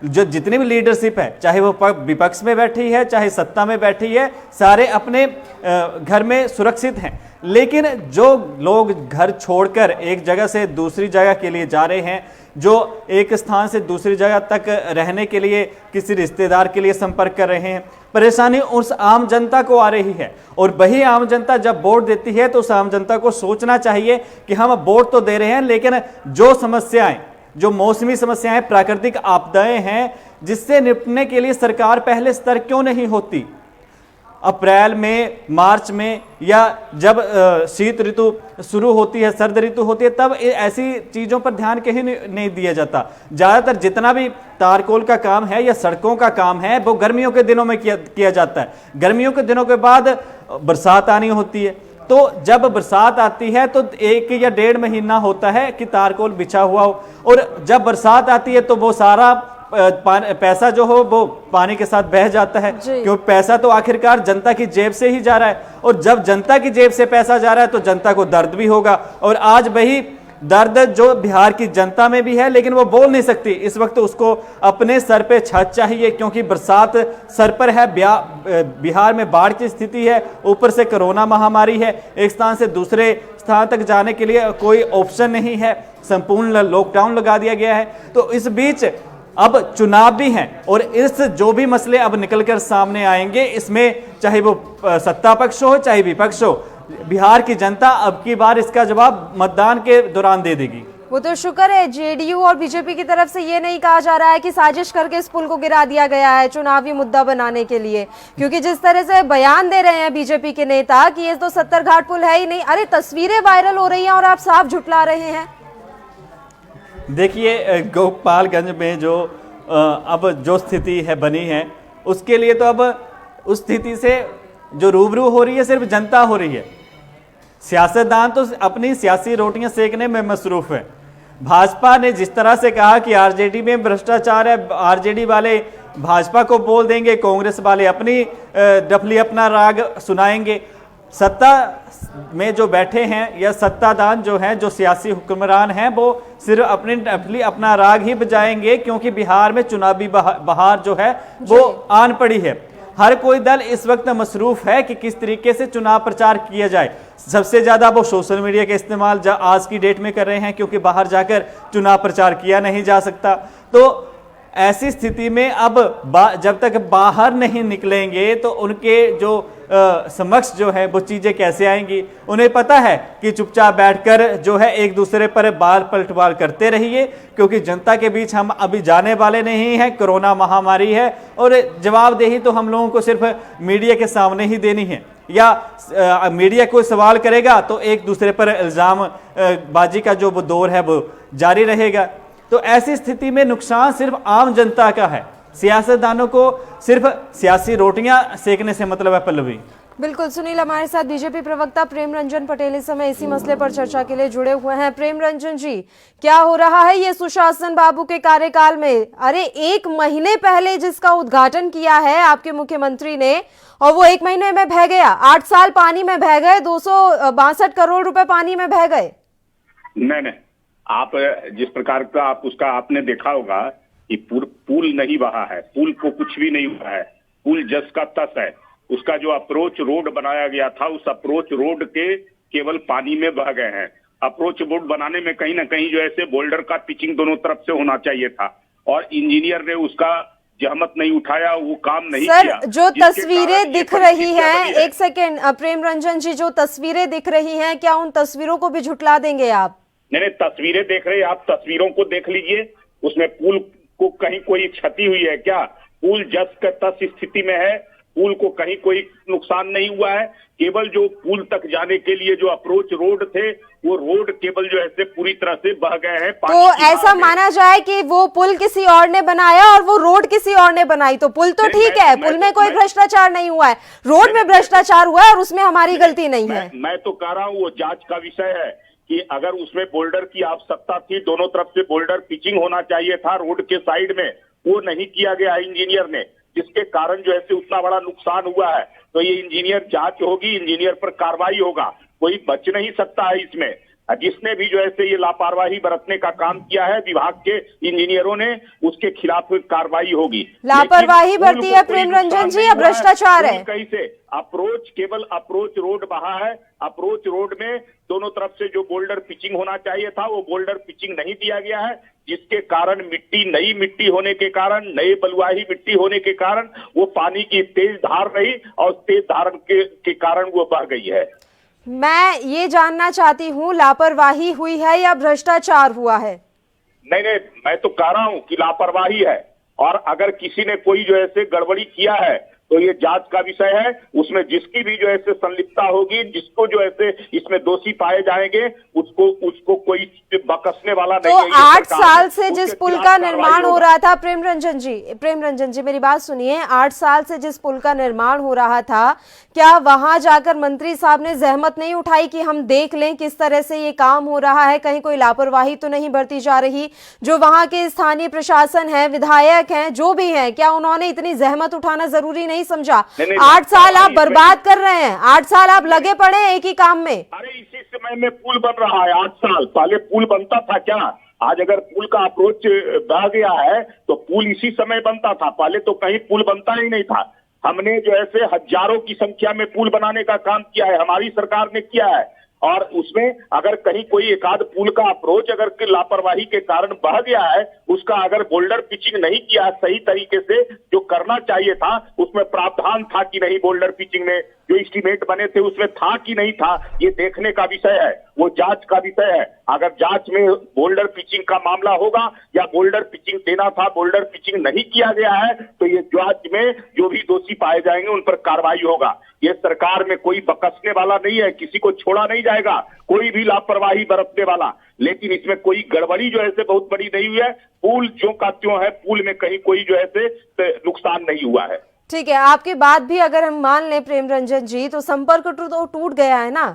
जो जितनी भी लीडरशिप है, चाहे वो विपक्ष में बैठी है चाहे सत्ता में बैठी है, सारे अपने घर में सुरक्षित हैं। लेकिन जो लोग घर छोड़कर एक जगह से दूसरी जगह के लिए जा रहे हैं, जो एक स्थान से दूसरी जगह तक रहने के लिए किसी रिश्तेदार के लिए संपर्क कर रहे हैं, परेशानी उस आम जनता को आ रही है। और वही आम जनता जब वोट देती है तो उस आम जनता को सोचना चाहिए कि हम वोट तो दे रहे हैं, लेकिन जो समस्याएं, जो मौसमी समस्याएं, प्राकृतिक आपदाएं हैं, जिससे निपटने के लिए सरकार पहले सतर्क क्यों नहीं होती। अप्रैल में, मार्च में या जब शीत ऋतु शुरू होती है, सर्द ऋतु होती है, तब ऐसी चीज़ों पर ध्यान कहीं नहीं दिया जाता। ज़्यादातर जितना भी तारकोल का काम है या सड़कों का काम है वो गर्मियों के दिनों में किया जाता है। गर्मियों के दिनों के बाद बरसात आनी होती है, तो जब बरसात आती है तो 1 या 1.5 महीना होता है कि तारकोल बिछा हुआ हो, और जब बरसात आती है तो वो सारा पैसा जो हो वो पानी के साथ बह जाता है, क्योंकि पैसा तो आखिरकार जनता की जेब से ही जा रहा है। और जब जनता की जेब से पैसा जा रहा है तो जनता को दर्द भी होगा। और आज वही दर्द जो बिहार की जनता में भी है, लेकिन वो बोल नहीं सकती। इस वक्त उसको अपने सर पे छत चाहिए, क्योंकि बरसात सर पर है, बिहार में बाढ़ की स्थिति है, ऊपर से कोरोना महामारी है, एक स्थान से दूसरे स्थान तक जाने के लिए कोई ऑप्शन नहीं है, संपूर्ण लॉकडाउन लगा दिया गया है। तो इस बीच अब चुनाव भी हैं और इस जो भी मसले अब निकलकर सामने आएंगे, इसमें चाहे वो सत्ता पक्ष हो चाहे विपक्ष हो, बिहार की जनता अब की बार इसका जवाब मतदान के दौरान दे देगी। वो तो शुक्र है जेडीयू और बीजेपी की तरफ से ये नहीं कहा जा रहा है कि साजिश करके इस पुल को गिरा दिया गया है चुनावी मुद्दा बनाने के लिए, क्योंकि जिस तरह से बयान दे रहे हैं बीजेपी के नेता कि ये तो 70 घाट पुल है ही नहीं। अरे तस्वीरें वायरल हो रही हैं और आप साफ झुटला रहे हैं। देखिए, गोपालगंज में जो अब जो स्थिति है बनी है, उसके लिए तो अब उस स्थिति से जो रूबरू हो रही है सिर्फ जनता हो रही है। सियासतदान तो अपनी सियासी रोटियां सेकने में मसरूफ है। भाजपा ने जिस तरह से कहा कि आरजेडी में भ्रष्टाचार है, आरजेडी वाले भाजपा को बोल देंगे, कांग्रेस वाले अपनी डफली अपना राग सुनाएंगे। सत्ता में जो बैठे हैं या सत्तादान जो हैं, जो सियासी हुक्मरान हैं, वो सिर्फ अपनी अपना राग ही बजाएंगे, क्योंकि बिहार में चुनावी बहार जो है वो आन पड़ी है। हर कोई दल इस वक्त मसरूफ है कि किस तरीके से चुनाव प्रचार किया जाए। सबसे ज्यादा वो सोशल मीडिया का इस्तेमाल आज की डेट में कर रहे हैं, क्योंकि बाहर जाकर चुनाव प्रचार किया नहीं जा सकता। तो ऐसी स्थिति में अब जब तक बाहर नहीं निकलेंगे तो उनके जो समक्ष जो है वो चीजें कैसे आएंगी। उन्हें पता है कि चुपचाप बैठकर जो है एक दूसरे पर बाल पलटवार करते रहिए, क्योंकि जनता के बीच हम अभी जाने वाले नहीं हैं। कोरोना महामारी है और जवाबदेही तो हम लोगों को सिर्फ मीडिया के सामने ही देनी है, या मीडिया कोई सवाल करेगा तो एक दूसरे पर इल्जाम बाजी का जो वो दौर है वो जारी रहेगा। तो ऐसी स्थिति में नुकसान सिर्फ आम जनता का है, सियासतदानों को सिर्फ सियासी रोटियां सेकने से मतलब है। पल्लवी, बिल्कुल सुनील, हमारे साथ बीजेपी प्रवक्ता प्रेम रंजन पटेल इस समय इसी मसले पर चर्चा के लिए जुड़े हुए हैं। प्रेम रंजन जी, क्या हो रहा है ये सुशासन बाबू के कार्यकाल में? अरे 1 महीने पहले जिसका उद्घाटन किया है आपके मुख्यमंत्री ने, और वो 1 महीने में बह गया। 8 साल पानी में बह गए, 262 करोड़ रुपए पानी में बह गए। नहीं, आप जिस प्रकार का आपने देखा होगा कि पुल नहीं बहा है, पुल को कुछ भी नहीं हुआ है, पुल जस का तस है। उसका जो अप्रोच रोड बनाया गया था, उस अप्रोच रोड के केवल पानी में बह गए हैं। अप्रोच रोड बनाने में कहीं ना कहीं जो ऐसे बोल्डर का पिचिंग दोनों तरफ से होना चाहिए था, और इंजीनियर ने उसका जहमत नहीं उठाया, वो काम नहीं किया। सर, जो तस्वीरें दिख रही हैं, एक सेकेंड प्रेम रंजन जी, जो तस्वीरें दिख रही हैं, क्या उन तस्वीरों को भी झुटला देंगे आप? नहीं, तस्वीरें देख रहे हैं आप, तस्वीरों को देख लीजिए। उसमें पुल को कहीं कोई क्षति हुई है क्या? पुल जस का तस स्थिति में है, पुल को कहीं कोई नुकसान नहीं हुआ है। केवल जो पुल तक जाने के लिए जो अप्रोच रोड थे, वो रोड केवल जो है पूरी तरह से बह गए हैं। तो ऐसा माना जाए कि वो पुल किसी और ने बनाया और वो रोड किसी और ने बनाई, तो पुल तो ठीक है, पुल में कोई भ्रष्टाचार नहीं हुआ है, रोड में भ्रष्टाचार हुआ है और उसमें हमारी गलती नहीं है। मैं तो कह रहा हूँ वो जांच का विषय है कि अगर उसमें बोल्डर की आवश्यकता थी, दोनों तरफ से बोल्डर पिचिंग होना चाहिए था रोड के साइड में, वो नहीं किया गया इंजीनियर ने, जिसके कारण जो है उतना बड़ा नुकसान हुआ है। तो ये इंजीनियर जांच होगी, इंजीनियर पर कार्रवाई होगा, कोई बच नहीं सकता है इसमें। जिसने भी जो है ये लापरवाही बरतने का काम किया है विभाग के इंजीनियरों ने, उसके खिलाफ कार्रवाई होगी। लापरवाही बरती है प्रेम रंजन जी या भ्रष्टाचार है? कहीं से अप्रोच, केवल अप्रोच रोड बहा है। अप्रोच रोड में दोनों तरफ से जो बोल्डर पिचिंग होना चाहिए था, वो बोल्डर पिचिंग नहीं दिया गया है, जिसके कारण नई मिट्टी होने के कारण, नए बलुआही मिट्टी होने के कारण वो पानी की तेज धार रही, और तेज धार के कारण वो बह गई है। मैं ये जानना चाहती हूँ, लापरवाही हुई है या भ्रष्टाचार हुआ है? नहीं, मैं तो कह रहा हूँ कि लापरवाही है, और अगर किसी ने कोई जो है गड़बड़ी किया है तो ये जांच का विषय है। उसमें जिसकी भी जो है संलिप्तता होगी, जिसको जो है इसमें दोषी पाए जाएंगे, उसको कोई बकसने वाला नहीं है। तो 8 साल से जिस पुल का निर्माण हो रहा था, प्रेम रंजन जी मेरी बात सुनिए, 8 साल से जिस पुल का निर्माण हो रहा था, क्या वहां जाकर मंत्री साहब ने जहमत नहीं उठाई कि हम देख लें किस तरह से ये काम हो रहा है, कहीं कोई लापरवाही तो नहीं बरती जा रही? जो वहां के स्थानीय प्रशासन है, विधायक हैं, जो भी हैं, क्या उन्होंने इतनी जहमत उठाना जरूरी नहीं समझा? 8 साल आप बर्बाद कर रहे हैं, 8 साल आप लगे पड़े हैं एक ही काम में। अरे इसी समय में पुल बन रहा है। 8 साल पहले पुल बनता था क्या? आज अगर पुल का अप्रोच बह गया है तो पुल इसी समय बनता था, पहले तो कहीं पुल बनता ही नहीं था। हमने जो है हजारों की संख्या में पुल बनाने का काम किया है, हमारी सरकार ने किया है, और उसमें अगर कहीं कोई एकाध पुल का अप्रोच अगर लापरवाही के कारण बह गया है, उसका अगर बोल्डर पिचिंग नहीं किया सही तरीके से, जो करना चाहिए था, उसमें प्रावधान था कि नहीं, बोल्डर पिचिंग में जो एस्टीमेट बने थे उसमें था कि नहीं था, ये देखने का विषय है, वो जांच का विषय है। अगर जांच में बोल्डर पिचिंग का मामला होगा या बोल्डर पिचिंग देना था, बोल्डर पिचिंग नहीं किया गया है, तो ये जांच में जो भी दोषी पाए जाएंगे उन पर कार्रवाई होगा। ये सरकार में कोई बकसने वाला नहीं है, किसी को छोड़ा नहीं जाएगा, कोई भी लापरवाही बरतने वाला। लेकिन इसमें कोई गड़बड़ी जो है बहुत बड़ी नहीं हुई है। पुल जो का त्यों है, पुल में कहीं कोई जो है नुकसान नहीं हुआ है। ठीक है, आपकी बात भी अगर हम मान लें प्रेम रंजन जी, तो संपर्क तो टूट गया है ना,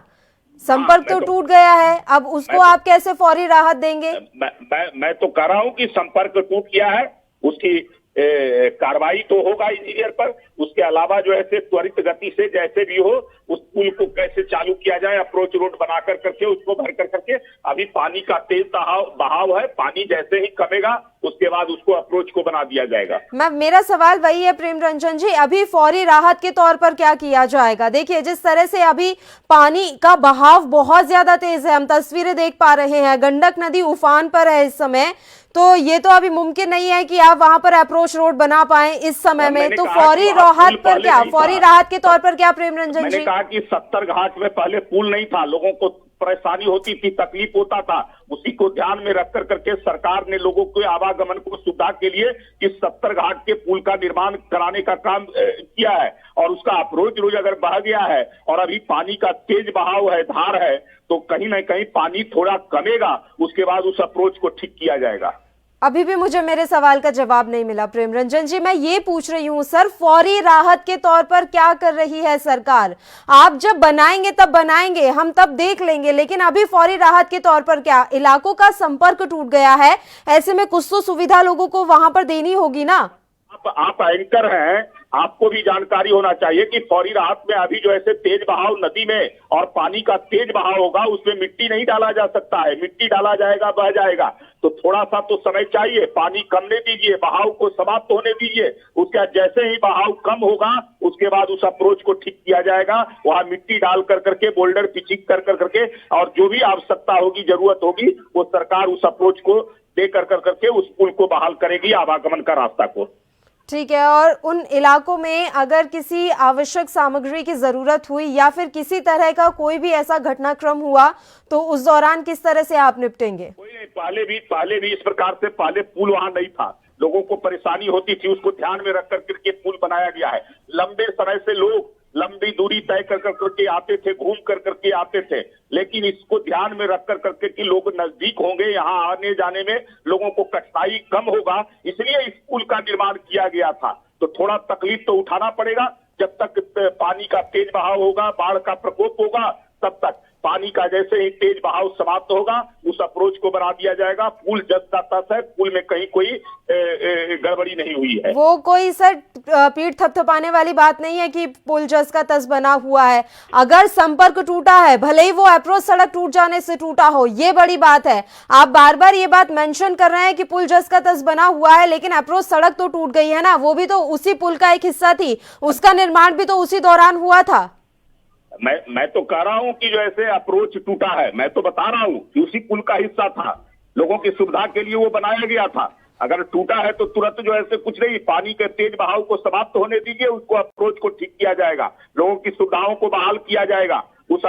संपर्क तो टूट गया है, अब उसको आप कैसे फौरी राहत देंगे? मैं तो कह रहा हूँ कि संपर्क टूट गया है, उसकी कार्रवाई तो होगा इंजीनियर पर। उसके अलावा जो है त्वरित गति से जैसे भी हो उस पुल को कैसे चालू किया जाए, अप्रोच रोड बना करके उसको भर करके। अभी पानी का तेज बहाव है, पानी जैसे ही कमेगा उसके बाद उसको अप्रोच को बना दिया जाएगा। मेरा सवाल वही है प्रेम रंजन जी, अभी फौरी राहत के तौर पर क्या किया जाएगा? देखिए जिस तरह से अभी पानी का बहाव बहुत ज्यादा तेज है, हम तस्वीरें देख पा रहे हैं, गंडक नदी उफान पर है इस समय, तो ये तो अभी मुमकिन नहीं है कि आप वहां पर अप्रोच रोड बना पाए इस समय में। तो फौरी राहत पर क्या, फौरी राहत के तौर पर क्या प्रेम रंजन जी? मैंने कहा कि 70 घाट में पहले पुल नहीं था, लोगों को परेशानी होती थी, तकलीफ होता था, उसी को ध्यान में रख करके सरकार ने लोगों के आवागमन को सुविधा के लिए इस 70 घाट के पुल का निर्माण कराने का काम किया है। और उसका अप्रोच रोज अगर बह गया है और अभी पानी का तेज बहाव है, धार है, तो कहीं ना कहीं पानी थोड़ा कमेगा, उसके बाद उस अप्रोच को ठीक किया जाएगा। अभी भी मुझे मेरे सवाल का जवाब नहीं मिला प्रेम रंजन जी। मैं ये पूछ रही हूँ सर, फौरी राहत के तौर पर क्या कर रही है सरकार? आप जब बनाएंगे तब बनाएंगे, हम तब देख लेंगे, लेकिन अभी फौरी राहत के तौर पर क्या? इलाकों का संपर्क टूट गया है, ऐसे में कुछ तो सुविधा लोगों को वहां पर देनी होगी ना। आप एंकर हैं, आपको भी जानकारी होना चाहिए कि फौरी राहत में अभी जो ऐसे तेज बहाव नदी में और पानी का तेज बहाव होगा, उसमें मिट्टी नहीं डाला जा सकता है। मिट्टी डाला जाएगा बह जाएगा, तो थोड़ा सा तो समय चाहिए। पानी कमने दीजिए, बहाव को समाप्त होने दीजिए। उसके बाद जैसे ही बहाव कम होगा उसके बाद उस अप्रोच को ठीक किया जाएगा। वहां मिट्टी डाल कर करके, बोल्डर पिचिंग कर करके, और जो भी आवश्यकता होगी, जरूरत होगी, वो सरकार उस अप्रोच को दे कर करके उस पुल को बहाल करेगी, आवागमन का रास्ता को। ठीक है, और उन इलाकों में अगर किसी आवश्यक सामग्री की जरूरत हुई या फिर किसी तरह का कोई भी ऐसा घटनाक्रम हुआ तो उस दौरान किस तरह से आप निपटेंगे? कोई नहीं, पहले भी इस प्रकार से पहले पुल वहां नहीं था, लोगों को परेशानी होती थी, उसको ध्यान में रख करके पुल बनाया गया है। लंबे समय से लोग लंबी दूरी तय कर करके आते थे, घूम कर करके आते थे, लेकिन इसको ध्यान में रख कर करके कि लोग नजदीक होंगे, यहाँ आने जाने में लोगों को कठिनाई कम होगा, इसलिए इस पुल का निर्माण किया गया था। तो थोड़ा तकलीफ तो उठाना पड़ेगा, जब तक पानी का तेज बहाव होगा, बाढ़ का प्रकोप होगा, तब तक पानी का जैसे ही तेज बहाव समाप्त होगा उस अप्रोच को बना दिया जाएगा। पुल जस का तस है, पुल में कहीं कोई गड़बड़ी नहीं हुई है। वो कोई सर पीठ थपथपाने वाली बात नहीं है कि पुल जस का तस बना हुआ है। अगर संपर्क टूटा है, भले ही वो अप्रोच सड़क टूट जाने से टूटा हो, ये बड़ी बात है। आप बार बार ये बात मेंशन कर रहे हैं कि पुल जस का तस बना हुआ है, लेकिन अप्रोच सड़क तो टूट गई है ना, वो भी तो उसी पुल का एक हिस्सा थी, उसका निर्माण भी तो उसी दौरान हुआ था। मैं तो कह रहा हूं कि जो ऐसे अप्रोच टूटा है, मैं तो बता रहा हूं कि उसी पुल का हिस्सा था, लोगों की सुविधा के लिए वो बनाया गया था। अगर टूटा है तो तुरंत जो ऐसे कुछ नहीं, पानी के तेज बहाव को समाप्त होने दीजिए, उसको अप्रोच को ठीक किया जाएगा, लोगों की सुविधाओं को बहाल किया जाएगा। उस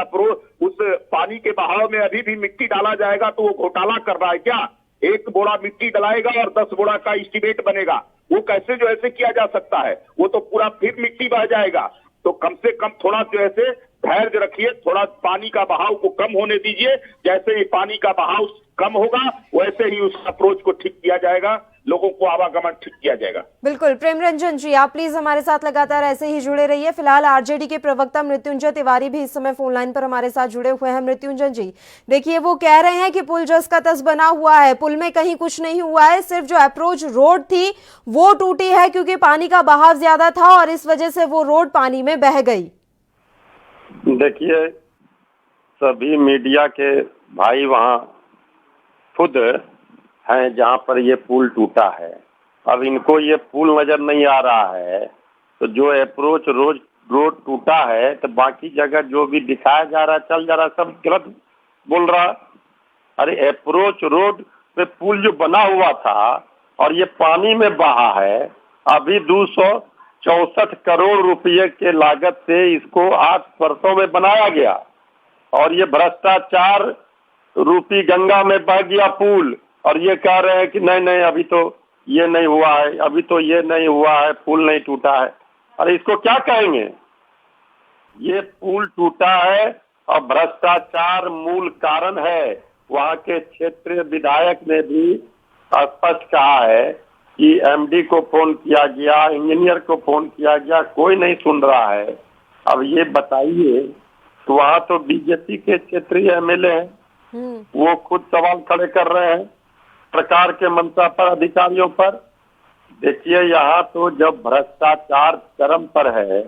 पानी के बहाव में अभी भी मिट्टी डाला जाएगा तो वो घोटाला कर रहा है क्या? 1 बोरा मिट्टी डलाएगा और 10 बोरा का एस्टीमेट बनेगा, वो कैसे जो ऐसे किया जा सकता है? वो तो पूरा फिर मिट्टी बह जाएगा। तो कम से कम थोड़ा जो ऐसे धैर्य रखिए, थोड़ा पानी का बहाव को कम होने दीजिए। जैसे ही पानी का बहाव कम होगा वैसे ही उस अप्रोच को ठीक किया जाएगा, लोगों को आवागमन ठीक किया जाएगा। बिल्कुल प्रेम रंजन जी, आप प्लीज हमारे साथ लगातार ऐसे ही जुड़े रहिए। फिलहाल आरजेडी के प्रवक्ता मृत्युंजय तिवारी भी इस समय फोन लाइन पर हमारे साथ जुड़े हुए हैं। मृत्युंजय जी, देखिए वो कह रहे हैं कि पुल जस का तस बना हुआ है, पुल में कहीं कुछ नहीं हुआ है, सिर्फ जो अप्रोच रोड थी वो टूटी है क्योंकि पानी का बहाव ज्यादा था और इस वजह से वो रोड पानी में बह गई। देखिए, सभी मीडिया के भाई वहाँ खुद हैं जहाँ पर ये पुल टूटा है। अब इनको ये पुल नजर नहीं आ रहा है, तो जो अप्रोच रोड टूटा है तो बाकी जगह जो भी दिखाया जा रहा है, चल जा रहा है, सब गलत बोल रहा। अरे अप्रोच रोड पे पुल जो बना हुआ था और ये पानी में बहा है, अभी 264 करोड़ रुपए के लागत से इसको 8 वर्षों में बनाया गया और ये भ्रष्टाचार रूपी गंगा में बह गया पुल। और ये कह रहे हैं कि नहीं अभी तो ये नहीं हुआ है, अभी तो ये नहीं हुआ है, पुल नहीं टूटा है। अरे इसको क्या कहेंगे? ये पुल टूटा है और भ्रष्टाचार मूल कारण है। वहाँ के क्षेत्रीय विधायक ने भी स्पष्ट कहा है कि एमडी को फोन किया गया, इंजीनियर को फोन किया गया, कोई नहीं सुन रहा है। अब ये बताइए, तो वहाँ तो बीजेपी के क्षेत्रीय एमएलए हैं, वो खुद सवाल खड़े कर रहे हैं सरकार के मंशा पर, अधिकारियों पर। देखिए, यहाँ तो जब भ्रष्टाचार चरम पर है,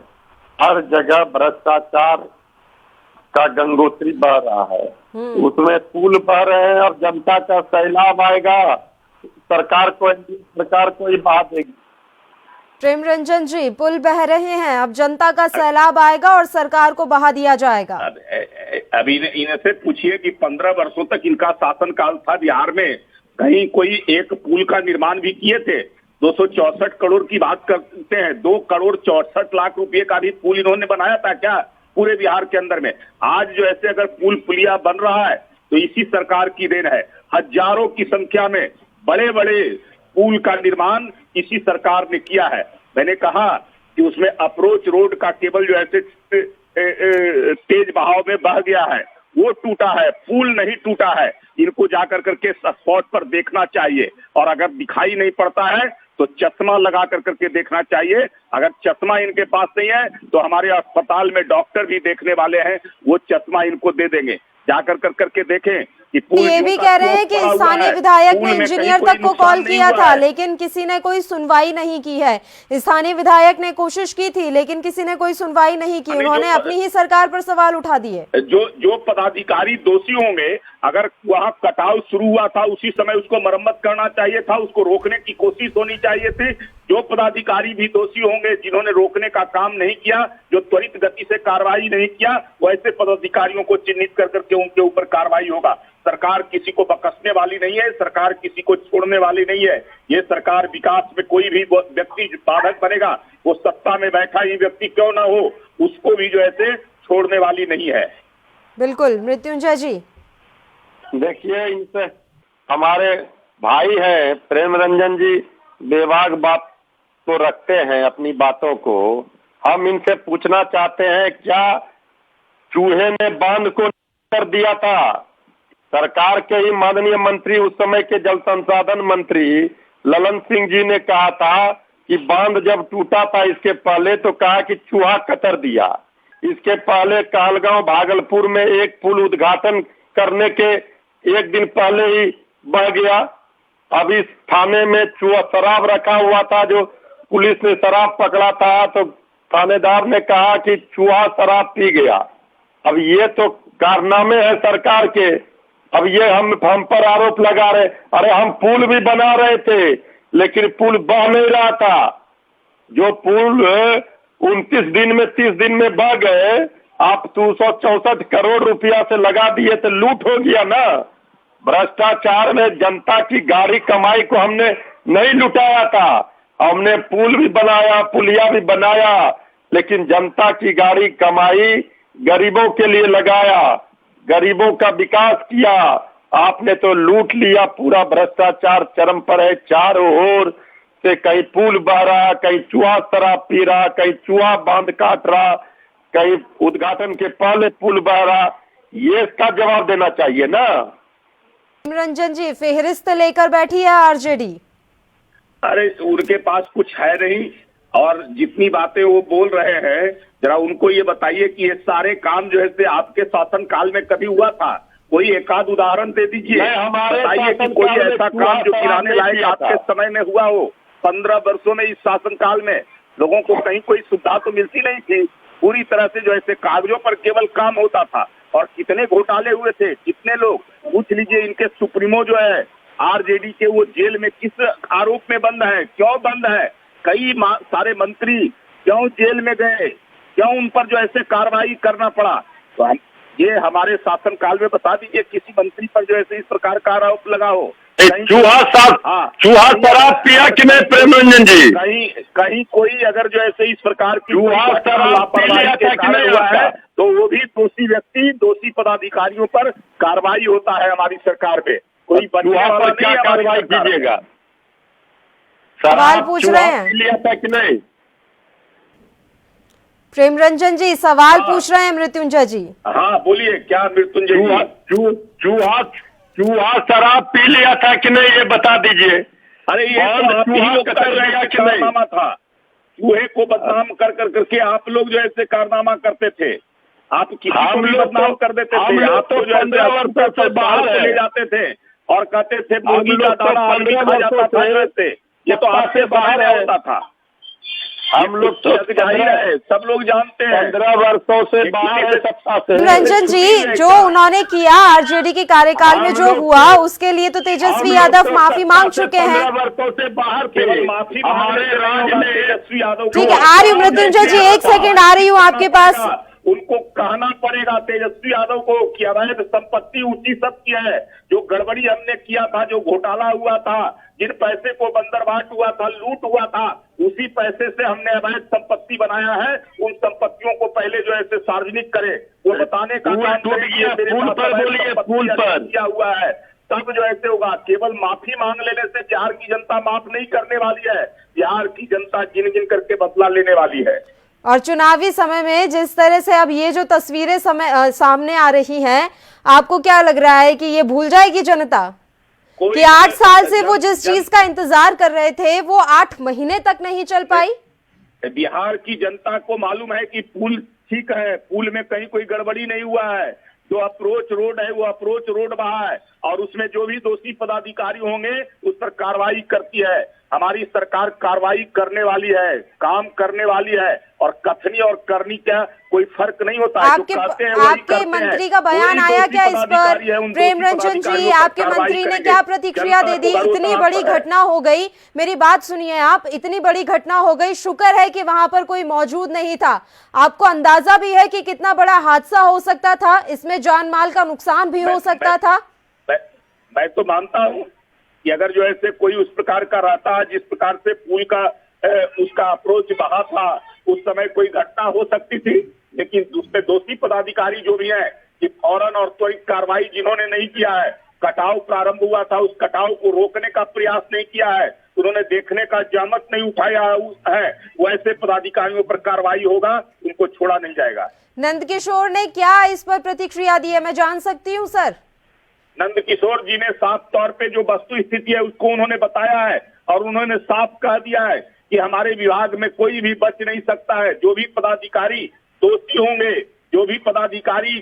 हर जगह भ्रष्टाचार का गंगोत्री बह रहा है, उसमें पुल बह रहे हैं और जनता का सैलाब आएगा, सरकार को ही बहा देगी। प्रेम रंजन जी, पुल बह रहे हैं, अब जनता का सैलाब आएगा और सरकार को बहा दिया जाएगा। अब इनसे पूछिए कि 15 वर्षों तक इनका शासनकाल था बिहार में, कहीं कोई एक पुल का निर्माण भी किए थे? 264 करोड़ की बात करते हैं, 2 करोड़ 64 लाख रुपए का भी पुल इन्होंने बनाया था क्या पूरे बिहार के अंदर में? आज जो ऐसे अगर पुलिया बन रहा है तो इसी सरकार की देन है। हजारों की संख्या में बड़े बड़े पुल का निर्माण इसी सरकार ने किया है। मैंने कहा कि उसमें अप्रोच रोड का केबल जो ऐसे तेज बहाव में बह गया है, वो टूटा है, पुल नहीं टूटा है। इनको जाकर करके स्पॉट पर देखना चाहिए, और अगर दिखाई नहीं पड़ता है तो चश्मा लगा करके देखना चाहिए। अगर चश्मा इनके पास नहीं है तो हमारे अस्पताल में डॉक्टर भी देखने वाले हैं, वो चश्मा इनको दे देंगे। जाकर करके देखें कि ये भी कह रहे हैं कि स्थानीय विधायक ने इंजीनियर तक को कॉल किया था, लेकिन किसी ने कोई सुनवाई नहीं की है। स्थानीय विधायक ने कोशिश की थी, लेकिन किसी ने कोई सुनवाई नहीं की। उन्होंने अपनी ही सरकार पर सवाल उठा दिए। जो पदाधिकारी दोषी होंगे, अगर वहां कटाव शुरू हुआ था उसी समय उसको मरम्मत करना चाहिए था, उसको रोकने की कोशिश होनी चाहिए थी। जो पदाधिकारी भी दोषी होंगे जिन्होंने रोकने का काम नहीं किया, जो त्वरित गति से कार्रवाई नहीं किया, वैसे पदाधिकारियों को चिन्हित करके उनके ऊपर कार्रवाई होगा। सरकार किसी को बख्शने वाली नहीं है, सरकार किसी को छोड़ने वाली नहीं है। ये सरकार विकास में कोई भी व्यक्ति बाधक बनेगा, वो सत्ता में बैठा ही व्यक्ति क्यों ना हो, उसको भी जो है छोड़ने वाली नहीं है। बिल्कुल। मृत्युंजय जी, देखिए, इनसे हमारे भाई हैं प्रेम रंजन जी, बेबाक बात तो रखते हैं अपनी बातों को। हम इनसे पूछना चाहते हैं, क्या चूहे ने बांध को कर दिया था? सरकार के ही माननीय मंत्री, उस समय के जल संसाधन मंत्री ललन सिंह जी ने कहा था कि बांध जब टूटा था इसके पहले तो कहा कि चूहा कतर दिया। इसके पहले कहलगांव भागलपुर में एक पुल उद्घाटन करने के एक दिन पहले ही बह गया। अब इस थाने में चूहा शराब रखा हुआ था, जो पुलिस ने शराब पकड़ा था तो थानेदार ने कहा कि चूहा शराब पी गया। अब ये तो कारनामे हैं सरकार के। अब ये हम पर आरोप लगा रहे, अरे हम पुल भी बना रहे थे लेकिन पुल बह नहीं रहा था। जो पुल 29 दिन में 30 दिन में बह गए, आप 264 करोड़ रुपया से लगा दिए तो लूट हो गया ना। भ्रष्टाचार में जनता की गाड़ी कमाई को हमने नहीं लुटाया था। हमने पुल भी बनाया, पुलिया भी बनाया, लेकिन जनता की गाड़ी कमाई गरीबों के लिए लगाया, गरीबों का विकास किया। आपने तो लूट लिया। पूरा भ्रष्टाचार चरम पर है। चारों ओर से कहीं पुल बह रहा, कहीं चूहा शराब पी रहा, कहीं चूहा बांध काट रहा, कहीं उद्घाटन के पहले पुल बह रहा। ये इसका जवाब देना चाहिए ना। रंजन जी, फेहरिस्त लेकर बैठी है आरजेडी। अरे उनके पास कुछ है नहीं, और जितनी बातें वो बोल रहे हैं, जरा उनको ये बताइए कि ये सारे काम जो है आपके शासन काल में कभी हुआ था? कोई एक आध उदाहरण दे दीजिए, बताइए कि कोई ऐसा काम जो गिराने लायक आपके समय में हुआ हो। 15 वर्षों में इस शासन काल में लोगों को कहीं कोई सुविधा तो मिलती नहीं थी। पूरी तरह से जो है कागजों पर केवल काम होता था। और कितने घोटाले हुए थे, कितने लोग, पूछ लीजिए। इनके सुप्रीमो जो है आरजेडी के, वो जेल में किस आरोप में बंद है, क्यों बंद है? कई सारे मंत्री क्यों जेल में गए, क्यों उन पर जो ऐसे कार्रवाई करना पड़ा? तो ये हमारे शासन काल में बता दीजिए किसी मंत्री पर जो ऐसे इस प्रकार का आरोप लगा हो। चूहा शराब पिया कि नहीं प्रेम रंजन जी? कहीं कोई अगर जो ऐसे इस प्रकार की लापरवाही के कारण हुआ है तो वो भी दोषी व्यक्ति, दोषी पदाधिकारियों पर कार्रवाई होता है हमारी सरकार पे। कोई चूहा पर क्या कार्रवाई कीजिएगा? सवाल पूछ रहे हैं लिया था कि नहीं? प्रेम रंजन जी सवाल पूछ रहे हैं मृत्युंजय जी। हाँ बोलिए, क्या मृत्युंजय जी? चूहा शराब पी लिया था कि नहीं, ये बता दीजिए। अरे ये चूहा कतर रहेगा कि नहीं था? चूहे को बदनाम कर करके आप लोग जो ऐसे कारनामा करते थे। आप किसी को भी बदनाम कर देते थे। आप तो जो 15 वर्षों से बाहर चले जाते थे और कहते थे मुर्गी का दाना आदमी खा जाता था। ये तो आपसे बाहर होता था। हम लोग तो जाहिर है, सब लोग जानते हैं। 15 वर्षों से बाहर है सत्ता से। रंजन जी, जो उन्होंने किया आरजेडी के कार्यकाल में जो हुआ, उसके लिए तो तेजस्वी यादव माफी मांग चुके हैं। 15 वर्षों से बाहर थे। माफी हमारे राज्य में तेजस्वी यादव। ठीक है, आ रही हूँ मृत्युंजय जी, एक सेकंड आ रही हूँ आपके पास। उनको कहना पड़ेगा तेजस्वी यादव को कि अवैध संपत्ति ऊंची सत्य है। जो गड़बड़ी हमने किया था, जो घोटाला हुआ था, जिन पैसे को बंदरबाट हुआ था, लूट हुआ था, उसी पैसे से हमने अवैध संपत्ति बनाया है। उन संपत्तियों को पहले जो है सार्वजनिक करे, वो बताने का काम किया हुआ है। तब जो ऐसे होगा। केवल माफी मांग लेने से बिहार की जनता माफ नहीं करने वाली है। बिहार की जनता गिन गिन करके बदला लेने वाली है। और चुनावी समय में जिस तरह से अब ये जो तस्वीरें सामने आ रही हैं, आपको क्या लग रहा है कि ये भूल जाएगी जनता कि 8 साल से वो जिस चीज का इंतजार कर रहे थे वो 8 महीने तक नहीं चल पाई? बिहार की जनता को मालूम है कि पुल ठीक है, पुल में कहीं कोई गड़बड़ी नहीं हुआ है। जो अप्रोच रोड है वो अप्रोच रोड बहा है और उसमें जो भी दोषी पदाधिकारी होंगे उस पर कार्रवाई करती है। हमारी सरकार कार्रवाई करने वाली है, काम करने वाली है और कथनी और करनी का कोई फर्क नहीं होता है। आपके मंत्री का बयान आया क्या इस पर? प्रेम रंजन जी, आपके मंत्री ने क्या प्रतिक्रिया दे दी? इतनी बड़ी घटना हो गई, मेरी बात सुनिए आप, इतनी बड़ी घटना हो गई, शुक्र है कि वहां पर कोई मौजूद नहीं था। आपको अंदाजा भी है कि कितना बड़ा हादसा हो सकता था, इसमें जान माल का नुकसान भी हो सकता था? मैं तो मानता हूँ कि अगर जो ऐसे कोई उस प्रकार का रहता, जिस प्रकार से पुल का उसका अप्रोच बहा था, उस समय कोई घटना हो सकती थी। लेकिन दूसरे दोषी पदाधिकारी जो भी हैं कि फौरन और त्वरित कार्रवाई जिन्होंने नहीं किया है, कटाव प्रारंभ हुआ था, उस कटाव को रोकने का प्रयास नहीं किया है, उन्होंने देखने का जहमत नहीं उठाया है, वैसे पदाधिकारियों पर कार्रवाई होगा, उनको छोड़ा नहीं जाएगा। नंदकिशोर ने क्या इस पर प्रतिक्रिया दी है, मैं जान सकती हूँ सर? नंदकिशोर जी ने साफ तौर पे जो वस्तु स्थिति है उसको उन्होंने बताया है और उन्होंने साफ कह दिया है कि हमारे विभाग में कोई भी बच नहीं सकता है। जो भी पदाधिकारी दोषी होंगे, जो भी पदाधिकारी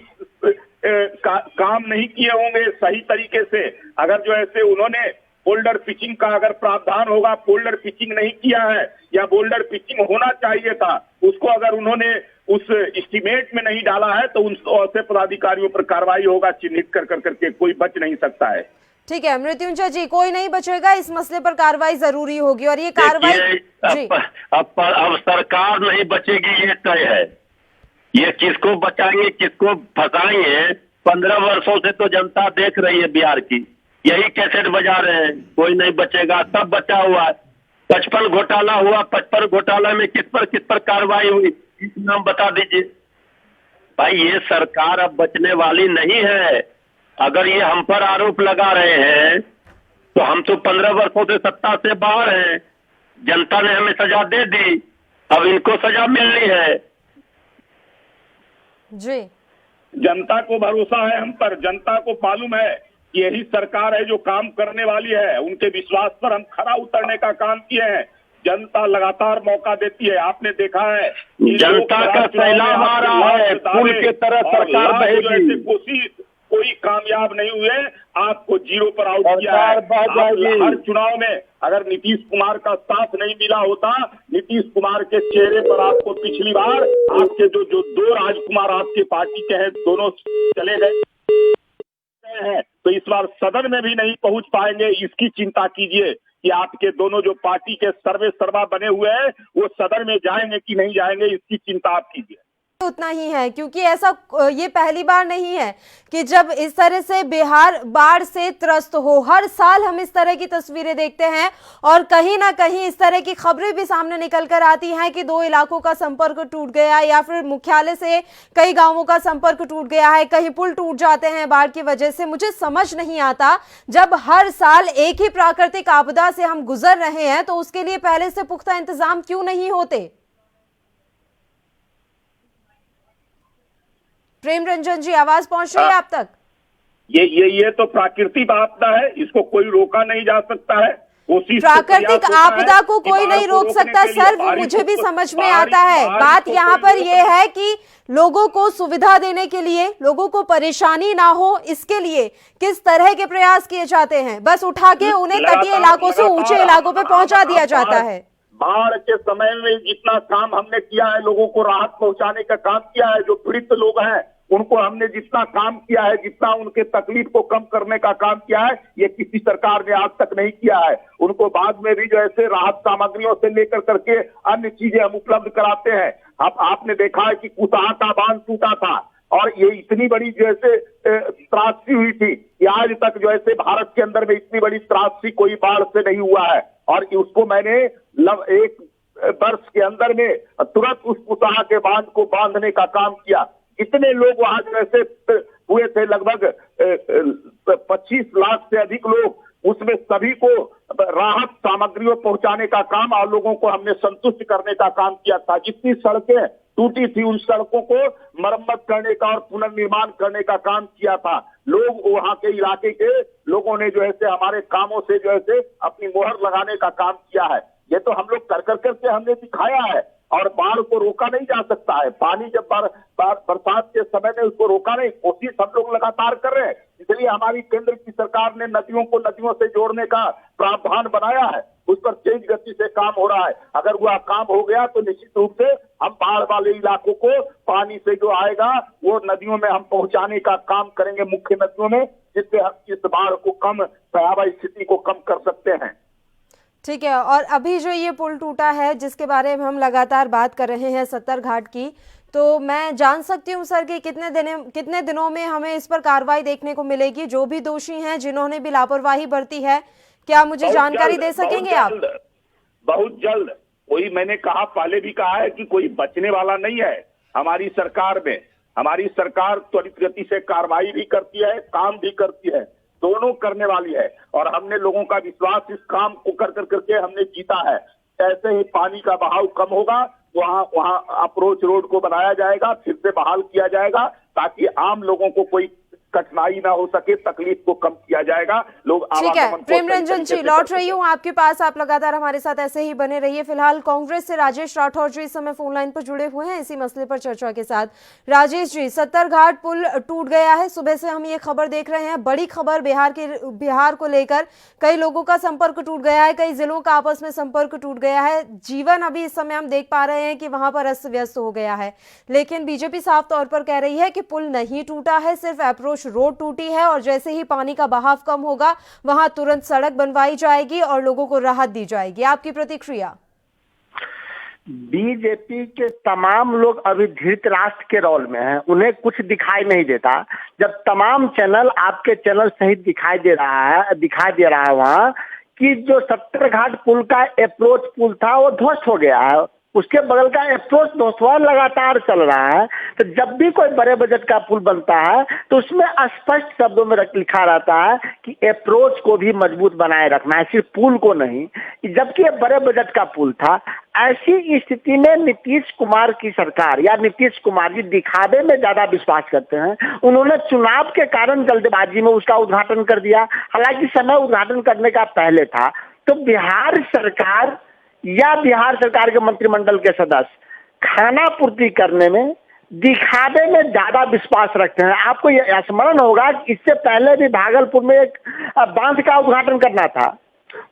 काम नहीं किए होंगे सही तरीके से, अगर जो ऐसे उन्होंने बोल्डर पिचिंग का अगर प्रावधान होगा, बोल्डर पिचिंग नहीं किया है या बोल्डर पिचिंग होना चाहिए था, उसको अगर उन्होंने उस एस्टीमेट में नहीं डाला है तो उन ऐसे पदाधिकारियों पर कार्रवाई होगा, चिन्हित कर करके कोई बच नहीं सकता है। ठीक है मृत्युंजय जी, कोई नहीं बचेगा, इस मसले पर कार्रवाई जरूरी होगी और ये कार्रवाई अब सरकार नहीं बचेगी ये तय है। ये किसको बचाएंगे किसको फंसाएंगे, 15 वर्षों से तो जनता देख रही है बिहार की, यही कैसेट बजा रहे हैं, कोई नहीं बचेगा, सब बचा हुआ है। 55 घोटाला हुआ, 55 घोटाला में किस पर कार्रवाई हुई, नाम बता दीजिए भाई। ये सरकार अब बचने वाली नहीं है। अगर ये हम पर आरोप लगा रहे हैं तो हम तो 15 वर्षों से सत्ता से बाहर हैं, जनता ने हमें सजा दे दी, अब इनको सजा मिलनी है जी। जनता को भरोसा है हम पर, जनता को मालूम है यही सरकार है जो काम करने वाली है। उनके विश्वास पर हम खरा उतरने का काम किए हैं। जनता लगातार मौका देती है, आपने देखा है जनता का सैलाब आ रहा है, पुल के तरह सरकार बहेगी। कोई कामयाब नहीं हुए, आपको 0 पर आउट किया है। हर चुनाव में अगर नीतीश कुमार का साथ नहीं मिला होता, नीतीश कुमार के चेहरे पर आपको पिछली बार आपके जो 2 राजकुमार आपके पार्टी के हैं दोनों चले गए हैं, तो इस बार सदन में भी नहीं पहुंच पाएंगे। इसकी चिंता कीजिए कि आपके दोनों जो पार्टी के सर्वे सर्वा बने हुए हैं वो सदन में जाएंगे कि नहीं जाएंगे, इसकी चिंता आप कीजिए। उतना ही है क्योंकि ऐसा ये पहली बार नहीं है कि जब इस तरह से बिहार बाढ़ से त्रस्त हो। हर साल हम इस तरह की तस्वीरें देखते हैं और कहीं ना कहीं इस तरह की खबरें भी सामने निकल कर आती हैं कि 2 इलाकों का संपर्क टूट गया या फिर मुख्यालय से कई गांवों का संपर्क टूट गया है, कहीं पुल टूट जाते हैं बाढ़ की वजह से। मुझे समझ नहीं आता, जब हर साल एक ही प्राकृतिक आपदा से हम गुजर रहे हैं तो उसके लिए पहले से पुख्ता इंतजाम क्यों नहीं होते? प्रेम रंजन जी, आवाज पहुंच रही है आप तक? ये तो प्राकृतिक आपदा है, इसको कोई रोका नहीं जा सकता है। प्राकृतिक आपदा को कोई नहीं रोक सकता सर, वो मुझे भी समझ में आता है। बात यहाँ पर ये है कि लोगों को सुविधा देने के लिए, लोगों को परेशानी ना हो इसके लिए किस तरह के प्रयास किए जाते हैं? बस उठा के उन्हें तटीय इलाकों से ऊंचे इलाकों पे पहुंचा दिया जाता है। बाढ़ के समय में जितना काम हमने किया है, लोगों को राहत पहुंचाने का काम किया है, जो पीड़ित लोग हैं उनको हमने जितना काम किया है, जितना उनके तकलीफ को कम करने का काम किया है, ये किसी सरकार ने आज तक नहीं किया है। उनको बाद में भी जो ऐसे राहत सामग्रियों से लेकर करके अन्य चीजें हम उपलब्ध कराते हैं। अब आपने देखा है कि कुतहा का बांध टूटा था और ये इतनी बड़ी जैसे त्रासदी हुई थी कि आज तक जो ऐसे भारत के अंदर में इतनी बड़ी त्रासदी कोई बाढ़ से नहीं हुआ है। और उसको मैंने 1 वर्ष के अंदर में तुरंत उस कुतहा के बांध को बांधने का काम किया। इतने लोग वहां जैसे हुए थे, लगभग 25 लाख से अधिक लोग, उसमें सभी को राहत सामग्रियों पहुंचाने का काम और लोगों को हमने संतुष्ट करने का काम किया था। जितनी सड़कें टूटी थी उन सड़कों को मरम्मत करने का और पुनर्निर्माण करने का काम किया था। लोग वहां के इलाके के लोगों ने जो है से हमारे कामों से जो है से अपनी मोहर लगाने का काम किया है। ये तो हम लोग कर करके हमने दिखाया है और बाढ़ को रोका नहीं जा सकता है। पानी जब बरसात के समय में उसको रोका नहीं, कोशिश हम लोग लगातार कर रहे हैं। इसलिए हमारी केंद्र की सरकार ने नदियों को नदियों से जोड़ने का प्रावधान बनाया है, उस पर तेज गति से काम हो रहा है। अगर वह काम हो गया तो निश्चित रूप से हम बाढ़ वाले इलाकों को पानी से जो आएगा वो नदियों में हम पहुंचाने का काम करेंगे, मुख्य नदियों में, जिससे हम इस बाढ़ को कम, भयावह स्थिति को कम कर सकते हैं। ठीक है। और अभी जो ये पुल टूटा है जिसके बारे में हम लगातार बात कर रहे हैं सत्तरघाट की, तो मैं जान सकती हूँ सर कि कितने दिनों में हमें इस पर कार्रवाई देखने को मिलेगी? जो भी दोषी हैं, जिन्होंने भी लापरवाही बरती है, क्या मुझे जानकारी दे सकेंगे आप? बहुत जल्द। कोई, मैंने कहा, पहले भी कहा है कि कोई बचने वाला नहीं है हमारी सरकार में। हमारी सरकार त्वरित गति से कार्रवाई भी करती है, काम भी करती है, दोनों करने वाली है। और हमने लोगों का विश्वास इस काम को कर करके हमने जीता है। ऐसे ही पानी का बहाव कम होगा, वहां अप्रोच रोड को बनाया जाएगा, फिर से बहाल किया जाएगा, ताकि आम लोगों को कोई कठिनाई ना हो सके, तकलीफ को कम किया जाएगा। लोग ठीक है। प्रेम रंजन जी, लौट रही हूँ आपके पास, आप लगातार हमारे साथ ऐसे ही बने रहिए। फिलहाल कांग्रेस से राजेश राठौर जी इस समय फोन लाइन पर जुड़े हुए हैं इसी मसले पर चर्चा के साथ। राजेश जी, सत्तरघाट पुल टूट गया है, सुबह से हम ये खबर देख रहे हैं, बड़ी खबर बिहार को लेकर। कई लोगों का संपर्क टूट गया है, कई जिलों का आपस में संपर्क टूट गया है। जीवन अभी इस समय हम देख पा रहे हैं कि वहां पर अस्त व्यस्त हो गया है, लेकिन बीजेपी साफ तौर पर कह रही है कि पुल नहीं टूटा है, सिर्फ अप्रोच रोड टूटी है और जैसे ही पानी का बहाव कम होगा वहां तुरंत सड़क बनवाई जाएगी और लोगों को राहत दी जाएगी। आपकी प्रतिक्रिया? बीजेपी के तमाम लोग अभी धृतराष्ट्र के रोल में हैं, उन्हें कुछ दिखाई नहीं देता। जब तमाम चैनल, आपके चैनल सहित दिखाई दे रहा है वहाँ कि जो सत्तरघाट पुल का अप्रोच पुल था वो ध्वस्त हो गया है, उसके बगल का अप्रोच ध्वस्त लगातार चल रहा है। तो जब भी कोई बड़े बजट का पुल बनता है तो उसमें स्पष्ट शब्दों में लिखा रहता है कि अप्रोच को भी मजबूत बनाए रखना है, सिर्फ पुल को नहीं। जबकि ये बड़े बजट का पुल था। ऐसी स्थिति में नीतीश कुमार की सरकार या नीतीश कुमार जी दिखावे में ज्यादा विश्वास करते हैं। उन्होंने चुनाव के कारण जल्दबाजी में उसका उद्घाटन कर दिया, हालांकि समय उद्घाटन करने का पहले था। तो बिहार सरकार या बिहार सरकार के मंत्रिमंडल के सदस्य खाना पूर्ति करने में, दिखावे में ज्यादा विश्वास रखते हैं। आपको यह स्मरण होगा कि इससे पहले भी भागलपुर में एक बांध का उद्घाटन करना था,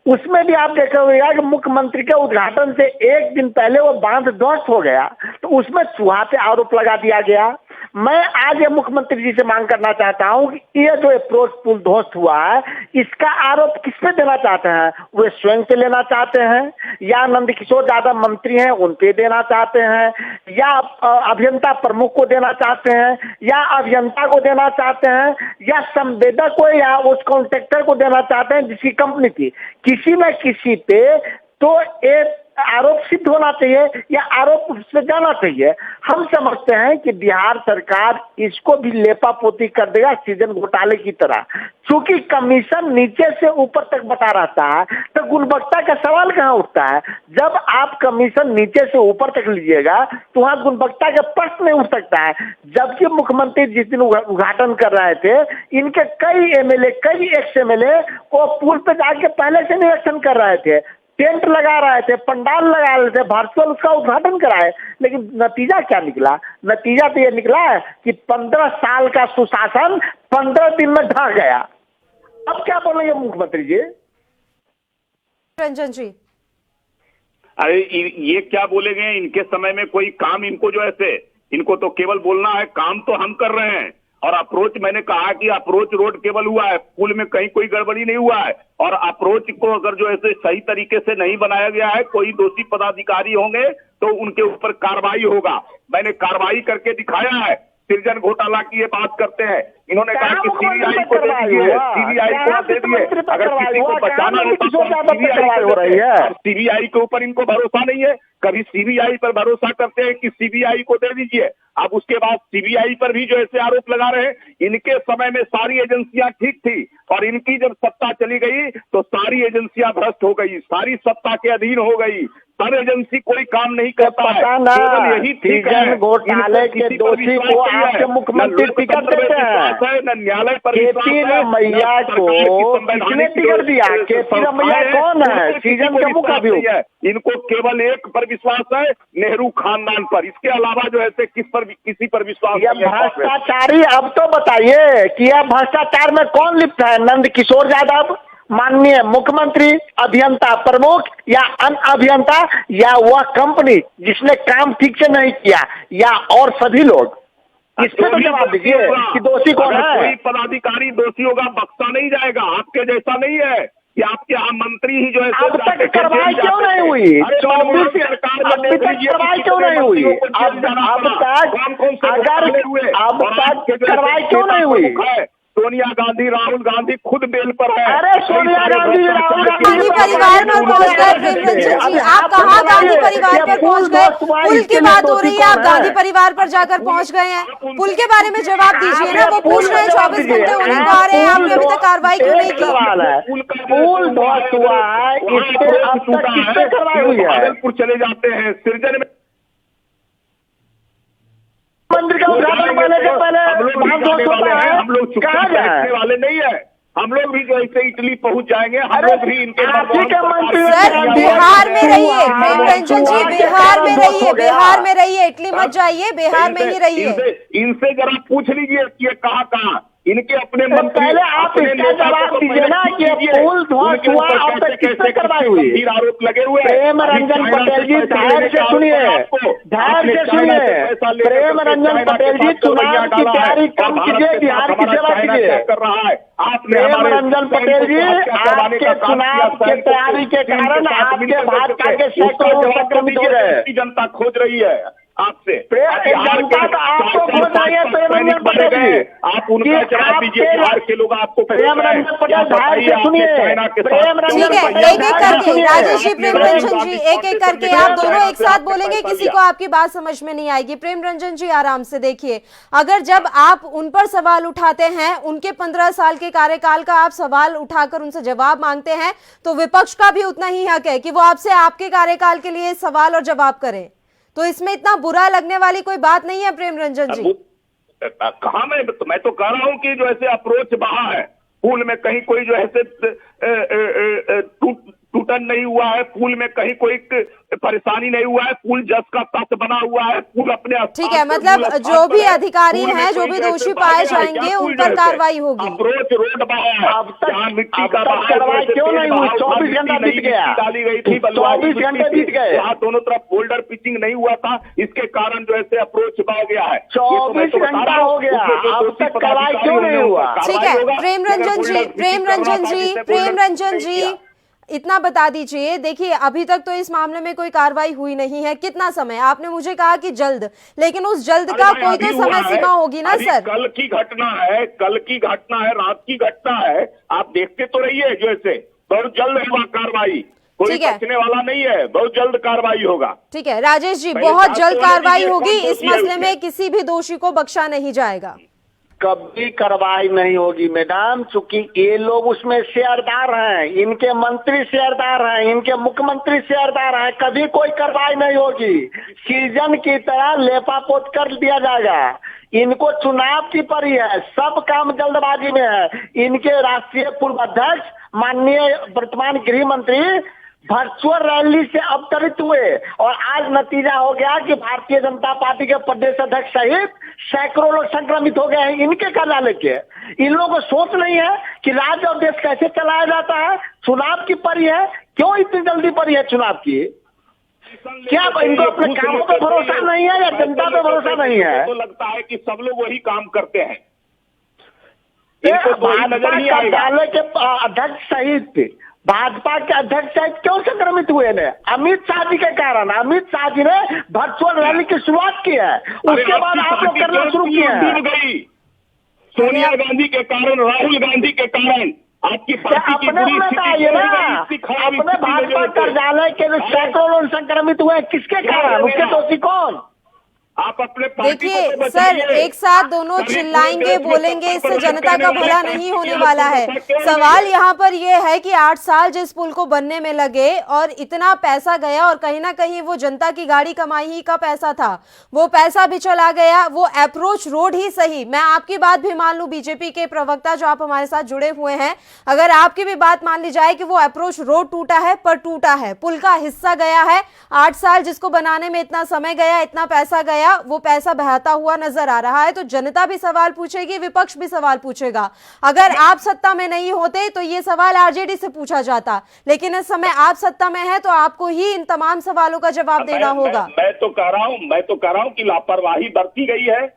उसमें भी आप देखोगे कि मुख्यमंत्री के उद्घाटन से एक दिन पहले वो बांध ध्वस्त हो गया, तो उसमें चूहा पे आरोप लगा दिया गया। मैं आज ये मुख्यमंत्री जी से मांग करना चाहता हूं कि ये जो अप्रोच पुल ध्वस्त हुआ है, इसका आरोप किस पे देना चाहते हैं? वे स्वयं पे लेना चाहते हैं, या नंदकिशोर यादव मंत्री हैं उन पे देना चाहते हैं, या अभियंता प्रमुख को देना चाहते हैं, या अभियंता को देना चाहते हैं, या संवेदक को या उस कॉन्ट्रैक्टर को देना चाहते हैं जिसकी कंपनी थी? किसी न किसी पे तो एक आरोप सिद्ध होना चाहिए या आरोप से जाना चाहिए। हम समझते हैं कि बिहार सरकार इसको भी लेपापोती कर देगा सीजन घोटाले की तरह। चूंकि कमीशन नीचे से ऊपर तक बता रहता है तो गुणवत्ता का सवाल कहां उठता है? जब आप कमीशन नीचे से ऊपर तक लीजिएगा तो वहां गुणवत्ता का प्रश्न नहीं उठ सकता है। जबकि मुख्यमंत्री जिस दिन उद्घाटन कर रहे थे, इनके कई एमएलए, कई एक्स एमएलए वो पुल पे जाके पहले से निरीक्षण कर रहे थे, टेंट लगा रहे थे, पंडाल लगा रहे थे, वर्चुअल उसका उद्घाटन कराए। लेकिन नतीजा क्या निकला? नतीजा तो ये निकला है कि 15 साल का सुशासन 15 दिन में ढह गया। अब क्या बोलेंगे मुख्यमंत्री जी? रंजन जी, अरे ये क्या बोलेंगे? इनके समय में कोई काम इनको जो ऐसे, इनको तो केवल बोलना है, काम तो हम कर रहे हैं। और अप्रोच, मैंने कहा कि अप्रोच रोड केवल हुआ है, पुल में कहीं कोई गड़बड़ी नहीं हुआ है। और अप्रोच को अगर जो ऐसे सही तरीके से नहीं बनाया गया है, कोई दोषी पदाधिकारी होंगे तो उनके ऊपर कार्रवाई होगा। मैंने कार्रवाई करके दिखाया है। सृजन घोटाला की ये बात करते हैं, इन्होंने कहा कि सीबीआई को दे दीजिए, सीबीआई को दे दिए। अगर किसी को बचाना होता तो सीबीआई के ऊपर इनको भरोसा नहीं है। कभी सीबीआई पर भरोसा करते हैं कि सीबीआई को दे दीजिए, अब उसके बाद सीबीआई पर भी जो ऐसे आरोप लगा रहे हैं। इनके समय में सारी एजेंसियां ठीक थी और इनकी जब सत्ता चली गई तो सारी एजेंसियां भ्रष्ट हो गई, सारी सत्ता के अधीन हो गई, सब एजेंसी कोई काम नहीं करता है। केवल यही ठीक है घोटाले के दोषी को आपके मुख्यमंत्री टिकट देते हैं, न न्यायालय पर केपी रमैया को किसने टिकट दिया? केपी रमैया कौन है? सीजन के मुख्य है। इनको केवल एक पर विश्वास है, नेहरू खानदान पर। इसके अलावा जो है किसी पर विश्वास नहीं है। भ्रष्टाचारी, अब तो बताइए कि यह भ्रष्टाचार में कौन लिप्त है? नंद किशोर यादव, माननीय मुख्यमंत्री, अभियंता प्रमुख या अन्य अभियंता, या वह कंपनी जिसने काम ठीक से नहीं किया, या और सभी लोग? इस पे तो जवाब दीजिए कि दोषी कौन है? कोई पदाधिकारी दोषी होगा, बख्शा नहीं जाएगा। आपके जैसा नहीं है कि आपके यहाँ मंत्री ही जो है अब तक कार्रवाई क्यों नहीं हुई? 24 अभी तक कार्रवाई क्यों नहीं हुई? अब तक कार्रवाई क्यों नहीं हुई? सोनिया गांधी, राहुल गांधी खुद बेल पर है। अरे सोनिया गांधी, राहुल गांधी परिवार पर पहुंच गए प्रेम रंजन जी, आप कहाँ गांधी परिवार पर पहुंच गए? पुल की बात हो रही है, आप गांधी परिवार पर जाकर पहुंच गए हैं। पुल के बारे में जवाब दीजिए ना, वो पूछ रहे हैं 24 घंटे होने को आ रहे हैं, आपने अभी तक कार्रवाई क्यों नहीं की? पुल ध्वस्त हुआ है, इस पे अब तक किससे कार्रवाई हुई है? भागलपुर चले जाते हैं, सृजन में मंदिर का उद्घाटन करने से पहले हम लोग कहाँ जाए वाले नहीं है। हम लोग भी जो ऐसे इटली पहुंच जाएंगे, हम लोग भी इनके मंत्री। सर बिहार में रहिए प्रेम रंजन जी, बिहार में रहिए, बिहार में रहिए, इटली मत जाइए, बिहार में ही रहिए। इनसे जरा पूछ लीजिए कि ये कहाँ इनके अपने पहले आप इसका जवाब दीजिए ना कि पुल ध्वस्त हुआ, अब तक किससे कार्रवाई हुई? आरोप लगे हुए। प्रेम रंजन पटेल जी धैर्य से सुनिए, धैर्य से सुनिए। प्रेम रंजन पटेल जी, चुनाव की तैयारी कम कीजिए, बिहार की सेवा कीजिए। कर रहा है प्रेम रंजन पटेल जी, आपके चुनाव की तैयारी के कारण आपके भाजपा के सैकड़ों संक्रमित हो रहे। जनता खोज रही है आपसे। जनता तो आपको खोज रही है प्रेम रंजन पटेल जी। आप उनका जवाब दीजिए, बिहार के लोग आपको प्रेम रंजन पटेल धैर्य से सुनिए। प्रेम रंजन ठीक है, एक एक करके राजेश जी, प्रेम रंजन जी, एक एक करके आप दोनों एक साथ बोलेंगे, किसी को आपकी बात समझ में नहीं आएगी। प्रेम रंजन जी आराम से देखिए, अगर जब आप उन पर सवाल उठाते हैं, उनके 15 साल के कार्यकाल का आप सवाल उठाकर उनसे जवाब मांगते हैं, तो विपक्ष का भी उतना ही हक है कि वो आपसे आपके कार्यकाल के लिए सवाल और जवाब करें। तो इसमें इतना बुरा लगने वाली कोई बात नहीं है प्रेम रंजन जी। कहा मैं तो कह रहा हूं कि जो ऐसे अप्रोच बहा है पुल में, कहीं कोई जो ऐसे टूटन नहीं हुआ है, पुल में कहीं कोई परेशानी नहीं हुआ है, पुल जस का तख्त बना हुआ है, पुल अपने। ठीक है, मतलब जो भी अधिकारी हैं, जो भी दोषी पाए जाएंगे उन पर कार्रवाई होगी। अप्रोच रोड बहा, अब तक मिट्टी का कार्रवाई क्यों नहीं हुई? 24 घंटा बीत गया, डाली गई थी, 24 घंटे बीत गए, यहाँ दोनों तरफ बोल्डर पिचिंग नहीं हुआ था, इसके कारण जो ऐसे अप्रोच बह गया है। 24 घंटा हो गया, अब तक कार्रवाई क्यों नहीं हुआ? ठीक है प्रेम रंजन जी, प्रेम रंजन जी, प्रेम रंजन जी, इतना बता दीजिए। देखिए अभी तक तो इस मामले में कोई कार्रवाई हुई नहीं है, कितना समय? आपने मुझे कहा कि जल्द, लेकिन उस जल्द का कोई तो समय सीमा होगी ना सर? कल की घटना है, कल की घटना है, रात की घटना है, आप देखते तो रहिए। जैसे बहुत जल्द होगा कार्रवाई, कोई बचने वाला नहीं है, बहुत जल्द कार्रवाई होगा। ठीक है राजेश जी, बहुत जल्द कार्रवाई होगी, इस मसले में किसी भी दोषी को बख्शा नहीं जाएगा। कभी कार्रवाई नहीं होगी मैडम, चूंकि ये लोग उसमें शेयरदार हैं, इनके मंत्री शेयरदार हैं, इनके मुख्यमंत्री शेयरदार हैं, कभी कोई कार्रवाई नहीं होगी। सीजन की तरह लेपापोत कर दिया जाएगा। इनको चुनाव की परी है, सब काम जल्दबाजी में है। इनके राष्ट्रीय पूर्व अध्यक्ष माननीय वर्तमान गृह मंत्री वर्चुअल रैली से अवतरित हुए और आज नतीजा हो गया कि भारतीय जनता पार्टी के प्रदेश अध्यक्ष सहित सैकड़ों लोग संक्रमित हो गए हैं इनके कार्यालय के। इन लोगों को सोच नहीं है कि राज्य और देश कैसे चलाया जाता है। चुनाव की परी है, क्यों इतनी जल्दी परी है चुनाव की? क्या इनको अपने कामों पे भरोसा नहीं है या जनता पे भरोसा नहीं है? तो लगता है कि सब लोग वही काम करते हैं। भाजपा कार्यालय के अध्यक्ष सहित भाजपा के अध्यक्ष क्यों संक्रमित हुए ने? अमित शाह जी के कारण। अमित शाह जी ने वर्चुअल रैली की शुरुआत की है, उसके बाद आप लोग करना शुरू किए हैं। सोनिया गांधी के कारण, राहुल गांधी के कारण आपकी पार्टी की अपने बुरी में स्थिति आइए ना, अपने भाजपा कार्यालय के सैकड़ों लोग संक्रमित हुए, किसके कारण, उसके दोषी कौन? आप अपने पार्टी देखिए को तो सर, बचाइए। एक साथ दोनों चिल्लाएंगे बोलेंगे, इससे जनता का भला नहीं होने वाला है। सवाल यहाँ पर यह है कि 8 साल जिस पुल को बनने में लगे और इतना पैसा गया, और कहीं ना कहीं वो जनता की गाड़ी कमाई ही का पैसा था, वो पैसा भी चला गया। वो अप्रोच रोड ही सही, मैं आपकी बात भी मान लूं, बीजेपी के प्रवक्ता जो आप हमारे साथ जुड़े हुए हैं, अगर आपकी भी बात मान ली जाए कि वो अप्रोच रोड टूटा है, पर टूटा है, पुल का हिस्सा गया है। 8 साल जिसको बनाने में इतना समय गया, इतना पैसा गया, वो पैसा बहता हुआ नजर आ रहा है। तो जनता भी सवाल पूछेगी, विपक्ष भी सवाल पूछेगा। अगर आप सत्ता में नहीं होते तो ये सवाल आरजेडी से पूछा जाता, लेकिन इस समय आप सत्ता में हैं तो आपको ही इन तमाम सवालों का जवाब देना होगा। मैं तो कह रहा हूं कि लापरवाही बरती गई है।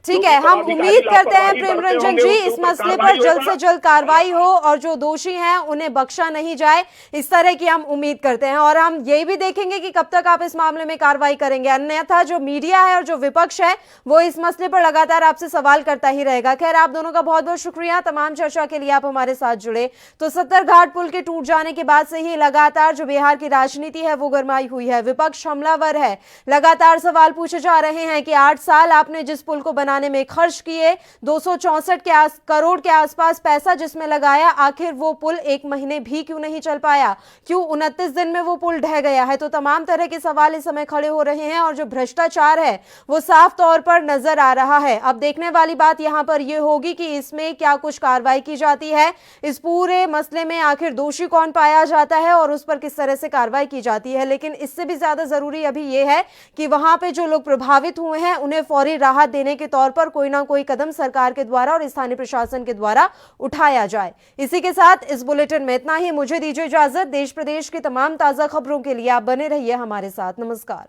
ठीक है, हम उम्मीद करते हैं प्रेम रंजन जी इस मसले पर जल्द से जल्द कार्रवाई हो और जो दोषी हैं उन्हें बख्शा नहीं जाए, इस तरह की हम उम्मीद करते हैं। और हम ये भी देखेंगे कि कब तक आप इस मामले में कार्रवाई करेंगे, अन्यथा जो मीडिया है और जो विपक्ष है वो इस मसले पर लगातार आपसे सवाल करता ही रहेगा। खैर, आप दोनों का बहुत बहुत शुक्रिया, तमाम चर्चा के लिए आप हमारे साथ जुड़े। तो 70 घाट पुल के टूट जाने के बाद से ही लगातार जो बिहार की राजनीति है वो गरमाई हुई है, विपक्ष हमलावर है। लगातार सवाल पूछे जा रहे हैं कि 8 साल आपने जिस पुल को बनाने में खर्च किए, 264 करोड़ के आसपास पैसा जिसमें लगाया, आखिर वो पुल 1 महीने भी क्यों नहीं चल पाया, क्यों 29 दिन में वो पुल ढह गया है। तो तमाम तरह के सवाल इस समय खड़े हो रहे हैं और जो भ्रष्टाचार है वो साफ तौर पर नजर आ रहा है। अब देखने वाली बात यहां पर यह होगी कि इसमें क्या कुछ कार्रवाई की जाती है, इस पूरे मसले में आखिर दोषी कौन पाया जाता है और उस पर किस तरह से कार्रवाई की जाती है। लेकिन इससे भी ज्यादा जरूरी अभी यह है कि वहां पे जो लोग प्रभावित हुए हैं उन्हें फौरी राहत देने के तौर पर कोई ना कोई कदम सरकार के द्वारा और स्थानीय प्रशासन के द्वारा उठाया जाए। इसी के साथ इस बुलेटिन में इतना ही। मुझे दीजिए इजाजत। देश प्रदेश की तमाम ताजा खबरों के लिए आप बने रहिए हमारे साथ। नमस्कार।